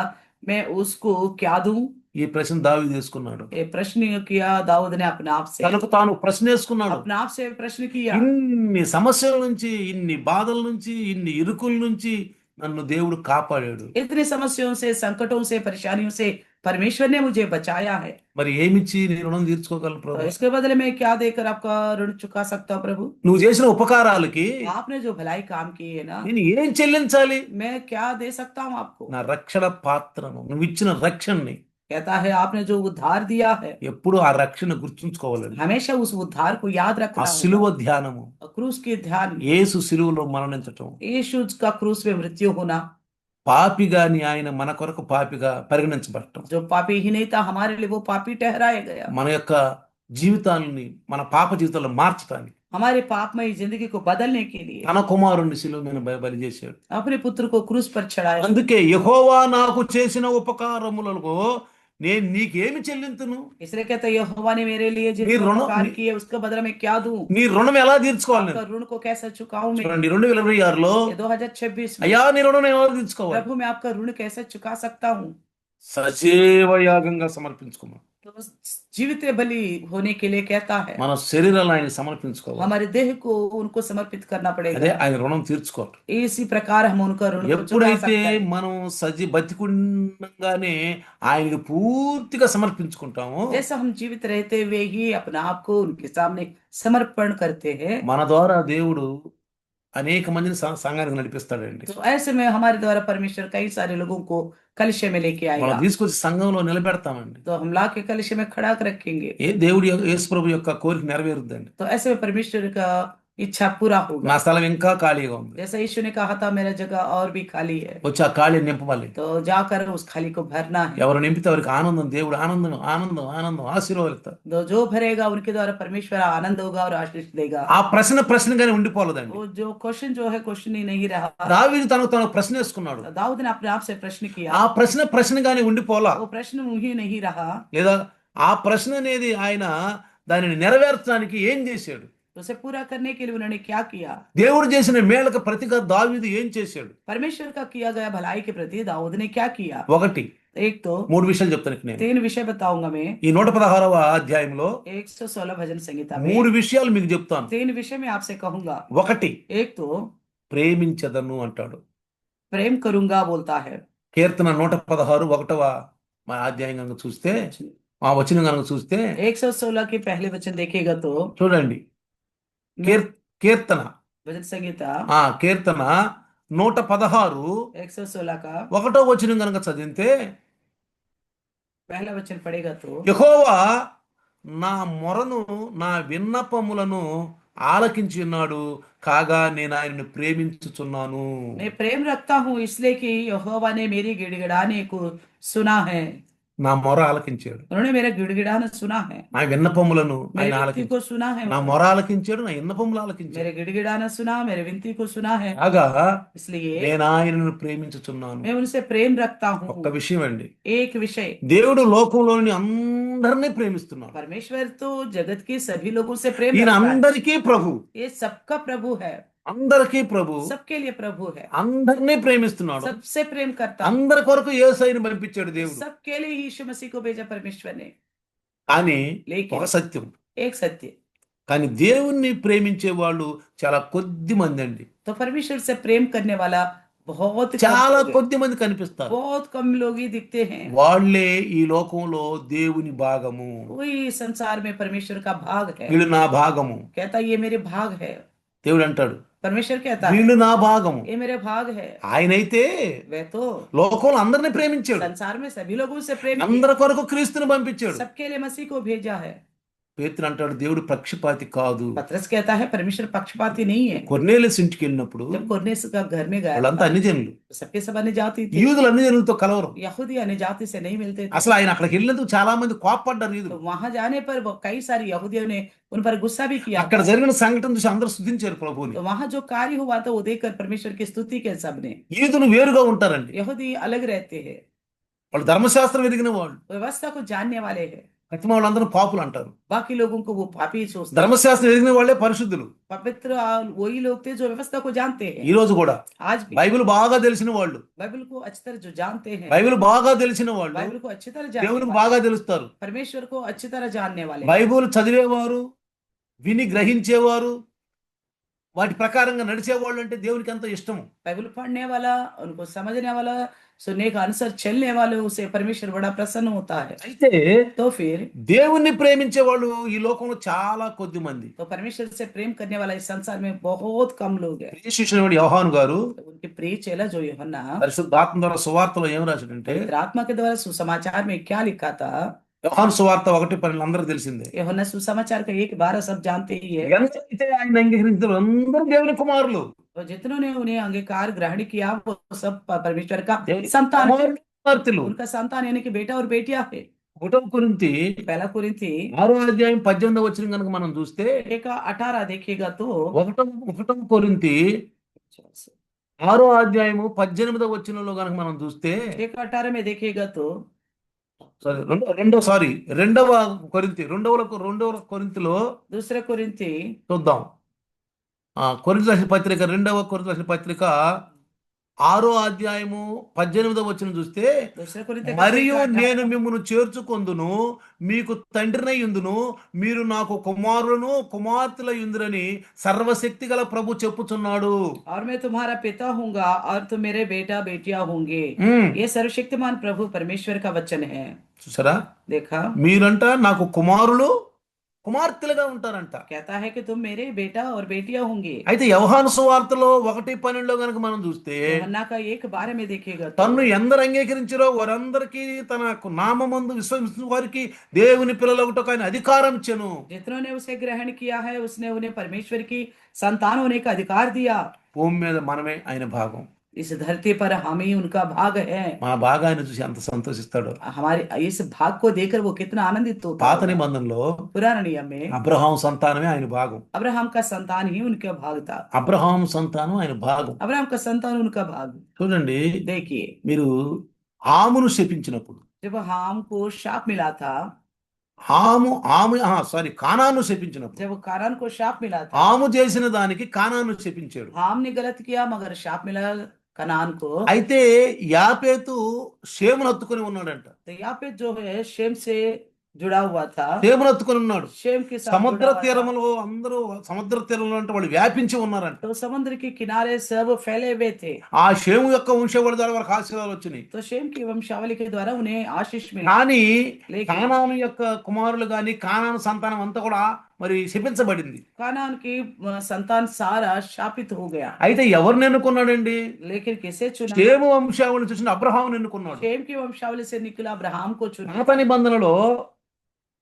मैं उसको क्या दूं। ఈ ప్రశ్న దావీదు వేసుకున్నాడు. ये प्रश्न किया दाऊद ने अपने आप से, తనకు తాను ప్రశ్న వేసుకున్నాడు. अपने आप से प्रश्न किया। ఇన్ని సమస్యల నుంచి, ఇన్ని బాధల నుంచి, ఇన్ని ఇరుకుల నుంచి నన్ను దేవుడు కాపాడాడు. इतनी समस्याओं से, संकटों से, परेशानियों से परमेश्वर ने मुझे बचाया है। మరి ఏమిచ్చి నీ రుణం తీర్చుకోగలను तो ప్రభు. इसके बदले में क्या देकर आपका ऋण चुका सकता हूँ प्रभु। నువ్వు చేసిన ఉపకారాలకి आपने जो भलाई काम की है ना, నేను ఏం చెల్లించాలి. मैं क्या दे सकता हूँ आपको। నా రక్షణ పాత్రను, నువ్వు ఇచ్చిన రక్షణని कहता है आपने जो उद्धार दिया है, ఎప్పుడు ఆ రక్షణ గుర్తుంచుకోవాలండి. हमेशा उस उद्धार को याद ఆ रखना సిలువ होगा। ధ్యానము, क्रूस की ध्यान, యేసు సిలువలో మరణించటం, यीशु का क्रूस में मृत्यु होना, పాపిగాని ఆయన మన కొరకు పాపిగా పరిగణించబడటం, जो पापी ही नहीं था हमारे लिए वो पापी ठहराया गया, మన యొక్క జీవితాలని మన పాప జీవితాల్లో మార్చడానికి हमारे पापमय जिंदगी को बदलने के लिए తన కుమారుణ్ణి సిలువ మీద బలి చేశాడు. अपने पुत्र को क्रूस पर चढ़ाया। అందుకే యెహోవా నాకు చేసిన ఉపకారములలో నేను నీకేమి చెల్లింతును. इसलिए कहता है यहोवा ने मेरे लिए నీ जितने రుణం उपकार किए उसका बदला मैं क्या दूं। నీ రుణం ఎలా తీర్చుకోవాలి आपका నేను. ऋण को कैसे चुकाऊं मैं। చూడండి 2026లో 2026 में అయ్యా నీ రుణం ఎలా తీర్చుకోవాలి. प्रभु मैं आपका ऋण कैसे चुका सकता हूँ। సజీవ యాగంగా సమర్పించుకోమని, तो जीवित बलि होने के लिए कहता है మన శరీరాలను ఆయన సమర్పించుకోవాలి. हमारे देह को उनको समर्पित करना అదే पड़ेगा। ఆయన రుణం తీర్చుకోవాలి. इसी प्रकार हम उनका ऋण को चुका ఎప్పుడైతే सकते हैं। మనం బతికుండగానే ఆయనకి పూర్తిగా సమర్పించుకుంటామో जैसा हम जीवित रहते हुए ही अपने आप को उनके सामने समर्पण करते हैं, మన ద్వారా దేవుడు అనేక మందిని సంఘానికి నడిపిస్తాడండి. तो ऐसे में हमारे द्वारा परमेश्वर कई सारे लोगों को कलश में लेके మనం आएगा। తీసుకొచ్చి సంఘంలో నిలబెడతామండి. तो हम ला के कलश में खड़ा कर रखेंगे। దేవుడి యేసు ప్రభు యొక్క కోరిక నెరవేరుద్దండి. तो ऐसे में परमेश्वर का इच्छा पूरा होगा। నా స్థలం ఇంకా ఖాళీగా ఉంది, जैसा यीशु ने कहा था मेरा जगह और भी खाली है, వచ్చి ఆ ఖాళీ నింపవాలి. तो जाकर उस खाली को भरना है। ఎవరు నింపితే వారికి ఆనందం, దేవుడు ఆనందం ఆనందం ఆనందం ఆశీర్వాదిస్తారు. तो जो भरेगा उनके द्वारा परमेश्वर आनंद होगा और आशीष देगा। ఆ ప్రశ్నగానే ఉండిపోలేదండి. वो जो क्वेश्चन जो है क्वेश्चन ही नहीं रहा। దావీదు తనకు తాను ప్రశ్న వేసుకున్నాడు. दाऊद ने अपने आप से प्रश्न किया, ఆ ప్రశ్నగానే ఉండిపోలా. वो प्रश्न ही नहीं रहा। లేదా ఆ ప్రశ్న అనేది ఆయన దానిని నెరవేర్చడానికి ఏం చేశాడు. तो उसे पूरा करने के लिए उन्होंने क्या किया। దేవుడు చేసిన మేలకు ప్రతిగా దావీదు ఏం చేశాడు. परमेश्वर का किया गया भलाई के प्रति दाऊद ने क्या किया। ఒకటి, एक तो 3 విషయాలు చెప్తాను నేను. 3 विषय बताऊंगा मैं। ఈ 116వ అధ్యాయంలో 116 भजन संहिता में 3 విషయాలు మీకు చెప్తాను. 3 विषय में आपसे कहूंगा। ఒకటి, एक तो ప్రేమించదను అంటాడు. प्रेम करूंगा बोलता है। కీర్తన 116 ఒకటవ మా అధ్యాయం కనుక చూస్తే, ఆ వచనం కనుక చూస్తే 116 के पहले वचन देखेगा तो చూడండి. मैं కీర్తన भजन संगीता కీర్తన 116 116 का ఒకటో వచనం కనుక చదివితే, पहला वचन पढ़ेगा तो యెహోవా నా మొరను నా విన్నపములను ఆలకించి ఉన్నాడు, కాగా నేను ఆయనను ప్రేమించుచున్నాను. मैं प्रेम रखता हूँ इसलिए कि यहोवा ने मेरी गिड़गिड़ाने को सुना है। నా మొర ఆలకించాడు, उन्होंने मेरा गिड़गिड़ाना सुना है, నా విన్నపములను मेरे ఆయన विनती ఆలకించాడు. को सुना है, నా మొర ఆలకించాడు, నా విన్నపములు ఆలకించాడు. मेरे गिड़गिड़ाना सुना, मेरे विनती को सुना है, కాగా इसलिए నేను ఆయనను ప్రేమించుచున్నాను. मैं उनसे प्रेम रखता ఒక్క हूँ। విషయం అండి, एक विषय, దేవుడు లోకంలోని అందరినీ ప్రేమిస్తున్నాడు. परमेश्वर तो जगत के सभी लोगों से प्रेम ఈయన रखता है। అందరికీ ప్రభు, ये सबका प्रभु है, అందరికీ ప్రభు, सबके लिए प्रभु है, అందరినీ ప్రేమిస్తున్నాడు. सबसे प्रेम करता है। అందరి కొరకు యేసయ్యను పంపించాడు దేవుడు. सबके लिए यीशु मसीह को भेजा परमेश्वर ने। కానీ लेकिन ఒక సత్యం, एक सत्य, కానీ దేవుణ్ణి ప్రేమించే వాళ్ళు చాలా కొద్ది మంది అండి. तो परमेश्वर से प्रेम करने वाला बहुत कम చాలా लोग हैं। కొద్ది మంది కనిపిస్తారు. बहुत कम लोग ही दिखते हैं। వాళ్ళే ఈ లోకంలో దేవుని భాగము. वही संसार में परमेश्वर का भाग है। వీళ్ళు నా భాగము. कहता ये मेरे भाग है, దేవుడు అంటాడు परमेश्वर कहता है వీళ్ళు నా భాగము. ये मेरे भाग है। ఆయనైతే वह तो లోకంలో అందరిని ప్రేమించాడు, संसार में सभी लोगों से प्रेम किया, అందరి కొరకు క్రీస్తుని పంపించాడు. सबके लिए मसीह को भेजा है। పేతురు అంటాడు దేవుడు పక్షపాతి కాదు. पतरस कहता है परमेश्वर पक्षपाती नहीं है। కొర్నేలియస్ ఇంటికి వెళ్ళినప్పుడు जब कुरनेस का घर में गया వాళ్ళంతా అన్ని జనులు, सबके सब अन्य जाति थे, యూదులు అన్ని జనులతో కలవరం. यहूदी अन्य जाति से नहीं मिलते थे। అసలు ఆయన అక్కడికి వెళ్ళినందుకు చాలా మంది కోప్పడ్డారు तो యూదులు. वहां जाने पर वो कई सारे यहूदियों ने उन पर गुस्सा भी किया। అక్కడ జరిగిన సంఘటన చూసి అందరూ స్తుతించారు ప్రభువుని. तो वहां जो कार्य हुआ था वो देखकर परमेश्वर की स्तुति के सबने। యూదులు వేరుగా ఉంటారండి, यहूदी अलग रहते हैं, వాళ్ళు ధర్మశాస్త్రం ఎరిగిన వాళ్ళు. व्यवस्था को जानने वाले हैं, ప్రతిమ వాళ్ళందరూ పాపులు అంటారు. बाकी लोगों को वो पापी सोचते हैं। ధర్మశాస్త్రం ఎరిగిన వాళ్ళే పరిశుద్ధులు. पवित्र वही लोग थे जो व्यवस्था को जानते हैं। ఈ రోజు కూడా आज भी బైబిల్ బాగా తెలిసిన వాళ్ళు, बाइबल को अच्छी तरह जो जानते हैं, బైబిల్ బాగా తెలిసిన వాళ్ళు बाइबल को अच्छी तरह जानने దేవునికి वाले, బాగా తెలుస్తారు. परमेश्वर को अच्छी तरह जानने वाले, బైబిల్ చదివేవారు, విని గ్రహించేవారు, వాటి ప్రకారంగా నడిచేవాళ్ళు అంటే దేవునికి ఎంతో ఇష్టము. बाइबल पढ़ने वाला, उनको समझने वाला, सुनने का अनुसार चलने वाले उसे परमेश्वर बड़ा प्रसन्न होता है। అయితే तो फिर దేవుణ్ణి ప్రేమించే వాళ్ళు ఈ లోకంలో చాలా కొద్ది మంది. तो परमेश्वर से प्रेम करने वाला इस संसार में बहुत कम लोग हैं। ప్రియ శిష్యుడు యోహాను గారు उनके प्रिय चेला जो यूहन्ना పరిశుద్ధాత్మ ద్వారా సువార్తలో ఏం రాశాడంటే, पवित्र आत्मा के द्वारा सुसमाचार में क्या लिखा था? యోహాను సువార్త 1:12 అందరికీ తెలిసిందే. यूहन्ना सुसमाचार का 1:12 सब जानते ही है। ఎంతైతే ఆయన అంగీకరించారో అందరూ దేవుని కుమారులు. तो जितनों ने उन्हें अंगीकार ग्रहण किया वो सब परमेश्वर का దేవుని संतान है। కుమారులు, కుమార్తెలు. उनका संतान यानी कि बेटा और बेटियां है। 1 కొరింథీ पहला कुरिन्थी 6వ అధ్యాయం 18వ వచనం కనుక మనం చూస్తే, 1:18 देखिएगा तो 1 కొరింథీ 6వ అధ్యాయము 18వ వచనంలో కనుక మనం చూస్తే, 1:18 में देखिएगा तो రెండవ కొరింథీలో दूसरे कुरिन्थी చూద్దాం. కొరింథీ రాసిన పత్రిక 2వ కొరింథీ రాసిన పత్రిక 6వ అధ్యాయము 18వ వచనం చూస్తే, दूसरे कुरिन्थी का మరియు 1:18 నేను మిమ్మును చేర్చుకొందును, మీకు తండ్రినై యుందును, మీరు నాకు కుమారులను కుమార్తెలై యుందురని సర్వశక్తి గల ప్రభు చెప్పుచున్నాడు. और मैं तुम्हारा पिता हूँगा और तुम मेरे बेटा बेटियां होंगे। ఉమ్, ये सर्वशक्तिमान प्रभु परमेश्वर का वचन है। చూసారా, देखा, మీరంట నాకు కుమారులు కుమార్తెలుగా ఉంటారంట. कहता है कि तुम मेरे बेटा और बेटियां होंगे। అయితే యోహాను సువార్తలో 1:12 గనుక మనం చూస్తే, यूहन्ना का 1:12 में देखिएगा तो తన్ను ఎందరు అంగీకరించారో వారందరికీ తన నామమందు విశ్వసించిన వారికి దేవుని పిల్లలొకటకు ఆయన అధికారం ఇచ్చెను. जितनों ने उसे ग्रहण किया है उसने उन्हें परमेश्वर की संतान होने का अधिकार दिया। భూమి మీద మనమే ఆయన భాగం. इस धरती पर हम ही उनका भाग है। మన భాగాన్ని చూసి ఎంత సంతోషిస్తాడో. हमारे इस भाग को देखकर वो कितना आनंदित होता పాత होगा। నిబంధనలో पुराने नियम में అబ్రహాం సంతానమే ఆయన భాగం. अब्राहम का संतान ही उनका भाग था। అబ్రహాం సంతానం ఆయన భాగం. अब्राहम का संतान उनका भाग। చూడండి, देखिए, మీరు హామును శపించినప్పుడు, जब हाम को शाप मिला था, కానాను శపించినప్పుడు, जब कारान को शाप मिला था, హాము చేసిన దానికి కానాను శపించాడు. हाम ने गलत किया मगर शाप मिला कनान को। అయితే యాపేతు షేమును హత్తుకొని ఉన్నాడంట. तो यहाँ पे जो है शेम से जुड़ा हुआ था, సేమును ఎత్తుకొని ఉన్నాడు. शेम के साथ సముద్ర जुड़ा हुआ था। తీరములో అందరూ, సముద్ర తీరంలో అంటే వాళ్ళు వ్యాపించి ఉన్నారంట. तो समुद्र के किनारे सब फैले हुए थे। ఆ షేము యొక్క వంశవాళి ద్వారా వాళ్ళకి ఆశీర్వాదాలు వచ్చినాయి. तो शेम की वंशावली के द्वारा उन्हें आशीष मिली। కానీ लेकिन కానాను యొక్క కుమారులు గాని, కానాను సంతానం అంతా కూడా మరి శపించబడింది. कानान की संतान सारा शापित हो गया। అయితే ఎవరిని ఎన్నుకున్నాడండి? लेकिन किसे चुना? షేము వంశావళి చూసిన అబ్రహామును ఎన్నుకున్నాడు. शेम की वंशावली से निकला अब्राहम को चुना। పాత నిబంధనలో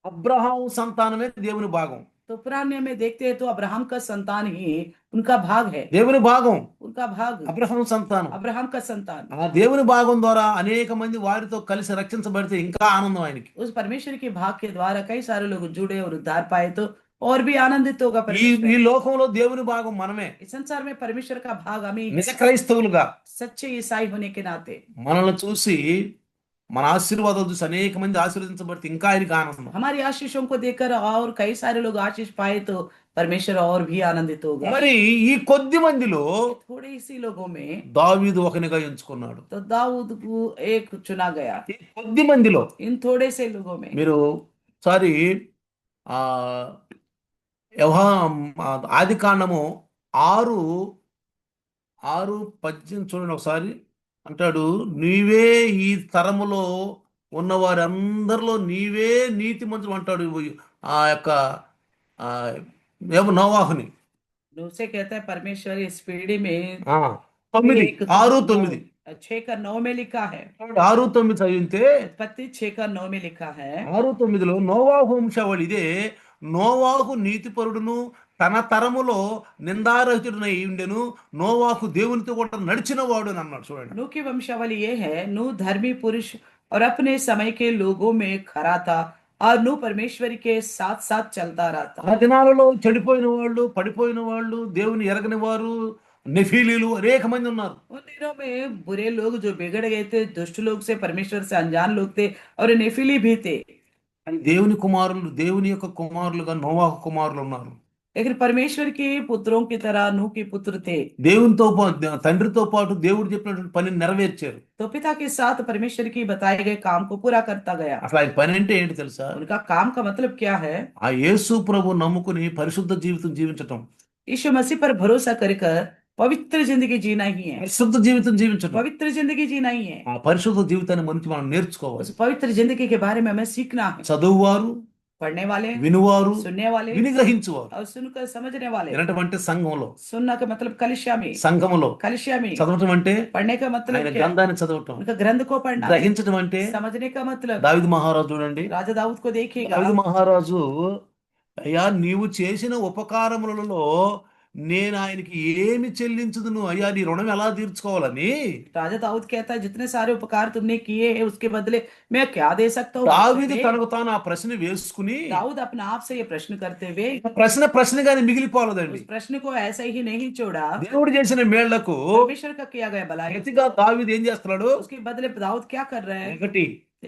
అబ్రహాము సంతానమే దేవుని భాగం. तो पुराने में देखते हैं तो अब्राहम का संतान ही उनका भाग है। దేవుని భాగం उनका भाग అబ్రహాము సంతానం. अब्राहम का संतान। ఆ దేవుని భాగం ద్వారా అనేక మంది వారితో కలిసి రక్షించబడితే ఇంకా ఆనందం ఆయనకి. उस परमेश्वर के भाग के द्वारा कई सारे लोग जुड़े और उद्धार पाए तो और भी आनंदित होगा ఈ परमेश्वर। ఈ లోకంలో దేవుని భాగం మనమే. इस संसार में परमेश्वर का भाग हमें నిజ క్రైస్తవులుగా सच्चे ईसाई होने के नाते మనల్ని చూసి, మన ఆశీర్వాదాలు చూసి అనేక మంది ఆశీర్వదించబడితే ఇంకా ఆయనకి ఆనందం. हमारी आशीषों को देखकर और कई सारे लोग आशीष पाए तो परमेश्वर और भी आनंदित होगा। మరి ఈ కొద్ది మందిలో थोड़े इसी लोगों में దావీదు ఒకనిగా ఎంచుకున్నాడు. तो दाऊद को एक चुना गया। ఈ కొద్ది మందిలో इन थोड़े से लोगों में మీరు సారి ఆ యెహోవా ఆది కాండము 6:18 చూడండి ఒకసారి. అంటాడు, నీవే ఈ తరములో ఉన్న వారందరిలో నీవే నీతిమంతుడు అంటాడు ఆ యొక్క ఆ నోవాహుని. उसे कहता है परमेश्वर इस पीढ़ी में 9, एक 6:9. 6:9 में लिखा है। 6:9 చదివితే उत्पत्ति 6:9 में लिखा है। 6:9లో నోవాహు వంశావళి ఇదే. నోవాహు నీతిపరుడును తన తరములో నిందారహితుడనై ఉండెను. నోవాహు దేవునితో కూడా నడిచిన వాడు అని అన్నాడు. చూడండి, नूह की वंशावली ये है, नूह धर्मी पुरुष और अपने समय के लोगों में खरा था और नूह परमेश्वर के साथ साथ चलता रहा था। ఆ దినాలలో చెడిపోయిన వాళ్ళు, పడిపోయిన వాళ్ళు, దేవుని ఎరగని వారు, నెఫీలీలు అనేక మంది ఉన్నారు. उन दिनों में बुरे लोग जो बिगड़ गए थे, दुष्ट लोग से, परमेश्वर से अनजान लोग थे और नेफिली भी थे। అని దేవుని కుమారులు, దేవుని యొక్క కుమారులుగా నోవాహు కుమారులు ఉన్నారు. लेकिन परमेश्वर के पुत्रों की तरह नूह के पुत्र थे। దేవునితో తండ్రితో పాటు దేవుడు చెప్పినటువంటి పనిని నెరవేర్చారు. तो पिता के साथ परमेश्वर की बताए गए काम को पूरा करता गया। అసలు ఆయన పని అంటే ఏంటి తెలుసా? उनका काम का मतलब क्या है? ఆ యేసు ప్రభు నమ్ముకుని పరిశుద్ధ జీవితం జీవించటం. यीशु मसीह पर भरोसा कर पवित्र जिंदगी जीना ही है। పరిశుద్ధ జీవితం జీవించటం. पवित्र जिंदगी जीना ही है। ఆ పరిశుద్ధ జీవితాన్ని గురించి మనం నేర్చుకోవాలి. उस पवित्र जिंदगी के बारे में हमें सीखना है। చదువువారు, पढ़ने वाले, వినువారు, सुनने वाले వినిగ్రహించువారు. और सुनकर समझने वाले। వినటం అంటే సంఘంలో, सुनना का मतलब कलिसिया में, సంఘములో. कलिसिया में। చదవటం అంటే पढ़ने का मतलब ఆయన क्या? గ్రంథాన్ని చదవటం. उनका ग्रंथ को पढ़ना। గ్రహించడం అంటే समझने का मतलब దావీదు మహారాజు చూడండి. राजा दाऊद को देखिएगा। దావీదు మహారాజు, అయ్యా నీవు చేసిన ఉపకారములలో నేను ఆయనకి ఏమి చెల్లించుదును, అయ్యా నీ రుణం ఎలా తీర్చుకోవాలని राजा दाऊद कहता है, जितने सारे उपकार तुमने किए हैं उसके बदले मैं क्या दे सकता हूँ? దావీదు తనకు తాను ఆ ప్రశ్న వేసుకుని, दाऊद अपने आप से ये प्रश्न करते हुए ప్రశ్నగానే మిగిలిపోలేదండి. उस प्रश्न को ऐसे ही नहीं छोड़ा। దేవుడు చేసిన మేళ్లకు परमेश्वर का किया गया भलाई, ప్రతిగా దావీదు ఏం చేస్తున్నాడు? उसके बदले दाऊद क्या कर रहे हैं? ఒకటి,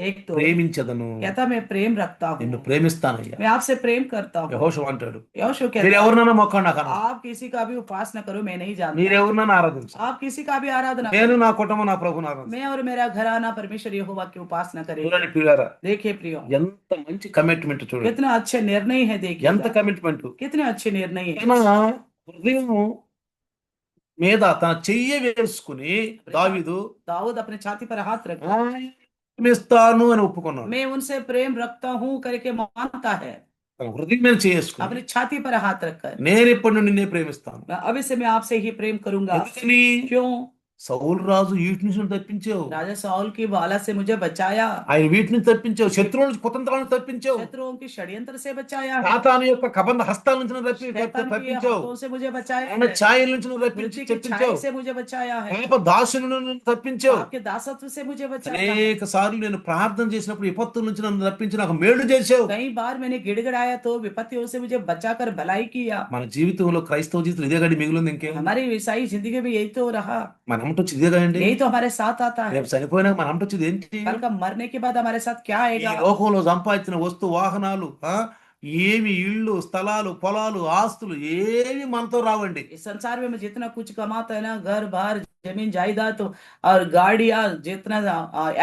एक तो ప్రేమించదను, कहता मैं प्रेम रखता हूँ, నిన్ను ప్రేమిస్తానయ్యా. मैं आपसे प्रेम करता हूँ। యెహోషువ అంటాడు, यहोशू మీరు कहता ఎవరినైనా మొక్కండి నాకు అనవసరం. आप किसी का भी उपासना करो, मैं नहीं जानता। మీరు ఎవరినైనా ఆరాధించు, आप किसी का भी आराधना నేను करो, నా కుటుంబం నా ప్రభుని ఆరాధించు. मैं और मेरा घराना परमेश्वर यहोवा की उपासना करें। చూడండి ప్రియులారా, देखिए प्रियो, ఎంత మంచి కమిట్మెంట్ చూడండి, कितना अच्छे निर्णय है। ఎంత देखिए కమిట్మెంట్. कितने अच्छे निर्णय है। తన హృదయం మీద తన చెయ్య వేసుకుని దావీదు दाऊद अपने छाती पर हाथ रख, ప్రేమిస్తాను అని ఒప్పుకున్నాడు. मैं उनसे प्रेम रखता हूँ करके मानता है। తన హృదయం మీద చేసుకుని, अपनी छाती पर हाथ रखकर, నేను ఇప్పటి నుండి నిన్నే ప్రేమిస్తాను. अभी से मैं आपसे ही प्रेम करूंगा। ఎందుకని? क्यों? సౌలు రాజు వీటి నుంచి తప్పించావు, राजा साउल की बाला से मुझे बचाया, ఆయన వీటి నుంచి తప్పించావు, శత్రువుల నుంచి కుతంత్రాలను తప్పించావు, शत्रुओं की षड्यंत्र से बचाया, సాతాను యొక్క కబంధ హస్తాల నుంచి शैतान की తప్పించావు, हाथों से मुझे बचाया ఆయన है, ఛాయల నుంచి मृत्यु की చెప్పించావు, छाया से मुझे बचाया है, పాప దాసుని నుండి తప్పించావు. आपके दासत्व से मुझे बचाया है। అనేక సార్లు నేను ప్రార్థన చేసినప్పుడు విపత్తుల నుంచి నన్ను తప్పించి నాకు మేలు చేసావు. कई बार मैंने गिड़गिड़ाया तो विपत्तियों से मुझे बचाकर भलाई किया। మన జీవితంలో క్రైస్తవ జీవితం ఇదే గడి మిగిలింది. ఇంకేం हमारी ईसाई जिंदगी में यही तो रहा, మన అమ్మట వచ్చి ఇదే కదండి. यही तो हमारे साथ आता है। రేపు చనిపోయినాక మన అమ్మట వచ్చేది ఏంటి? कल का मरने के बाद हमारे साथ क्या ఈ आएगा? లోకంలో సంపాదించిన వస్తు వాహనాలు, ఏమి ఇళ్ళు స్థలాలు పొలాలు ఆస్తులు ఏమి మనతో రావండి. इस संसार में जितना कुछ कमाता है ना, घर बार जमीन जायदाद और गाड़ियां, जितना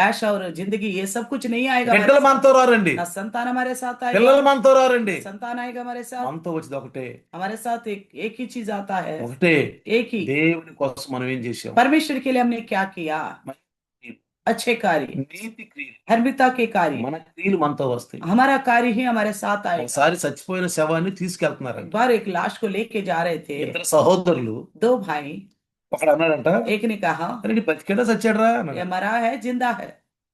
ऐश और जिंदगी, ये सब कुछ नहीं आएगा हमारे బిడ్డలు साथ। మనతో రారండి, ना संतान हमारे साथ आएगा, పిల్లలు మనతో రారండి. ना संतान आएगा हमारे साथ। మనతో వచ్చేది ఒకటే, हमारे साथ एक ही चीज आता है, ఒకటే. एक ही। దేవుని కోసం మనం ఏం చేసాం? परमेश्वर के लिए हमने क्या किया? अच्छे कार्य, నీతి క్రియలు, धार्मिकता के कार्य, మన క్రియలు మనతో వస్తాయి. हमारा कार्य ही हमारे साथ आएगा। ఒకసారి చచ్చిపోయిన శవాన్ని एक తీసుకెళ్తున్నారంట बार एक लाश को लेके जा रहे थे ఇద్దరు సహోదరులు. दो भाई। ఒకడు అన్నాడంట, एक ने कहा అరే నీ బతికేడా చచ్చాడరా ये అన్నాడు. मरा है जिंदा है।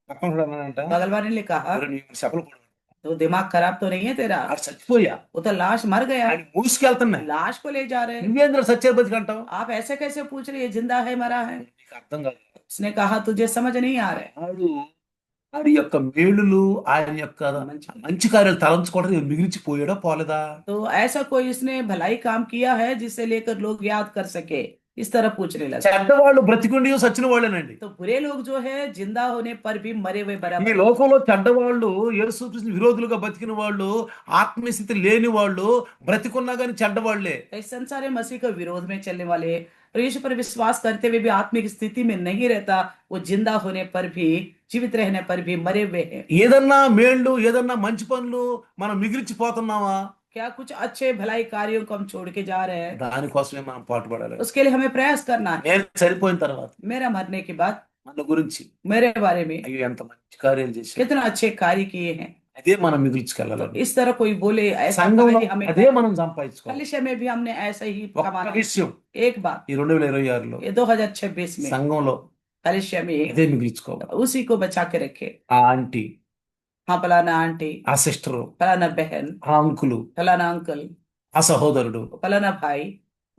పక్కన కూడా అన్నాడంట, बगल वाले ने कहा "ఒరేయ్, నీ చెప్పలు కూడా तो दिमाग खराब तो नहीं है तेरा? ఆడు చచ్చిపోయా वो तो लाश मर गया, ఆయన మూసుకెళ్తున్నాయి, लाश को ले जा रहे हैं, నువ్వేంద్ర సచ్చారు బతికంటావు? आप ऐसे कैसे पूछ रहे ये जिंदा है मरा है? నీకు అర్థం కాదు. उसने कहा तुझे समझ नहीं आ रहा है। ఆడు ఆడి యొక్క మేలులు, ఆయన యొక్క మంచి కార్యాలు తలంచుకోవడం మిగిలిచిపోయాడా పోలేదా? तो ऐसा कोई इसने भलाई काम किया है जिसे लेकर लोग याद कर सके, इस तरह पूछने लगा। చెడ్డవాళ్ళు బ్రతికుండి సచ్చిన వాళ్ళేనండి. तो बुरे लोग जो है जिंदा होने पर भी मरे हुए ఈ बराबर। లోకంలో చెడ్డవాళ్ళు, యేసుక్రీస్తు విరోధులుగా బతికిన వాళ్ళు, ఆత్మీయస్థితి లేని వాళ్ళు బ్రతికున్నా గానీ చెడ్డవాళ్లే. इस संसार में मसीह के विरोध में चलने वाले और यीशु पर विश्वास करते हुए भी आत्मिक स्थिति में नहीं रहता, वो जिंदा होने पर भी, जीवित रहने पर भी मरे हुए हैं। ఏదన్నా మేళ్ళు, ఏదన్నా మంచి పనులు మనం మిగిలిచిపోతున్నావా? क्या कुछ अच्छे भलाई कार्यों को हम छोड़ के जा रहे हैं? దానికోసమే మనం పాటుపడాలి. उसके लिए हमें प्रयास करना है। నేను చనిపోయిన తర్వాత मेरा मरने के बाद మన గురించి, मेरे बारे में అయ్యో ఎంత మంచి కార్యాలు చేశాడు, कितना अच्छे कार्य किए हैं, అదే మనం तो మిగిల్చుకెళ్ళాలి. इस तरह कोई बोले ऐसा సంఘంలో कार्य हमें అదే మనం సంపాదించుకోవాలి. कलिसिया में भी हमने ऐसा ही ఒక్క कमाना। విషయం, एक बात, ఈ 2026లో ये 2026 में సంఘంలో कलिसिया में అదే మిగిల్చుకోవాలి. उसी को बचा के रखे। ఆ ఆంటీ, हाँ, फलाना आंटी, ఆ సిస్టరు, फलाना बहन, ఆ అంకులు, फलाना अंकल, ఆ సహోదరుడు फलाना भाई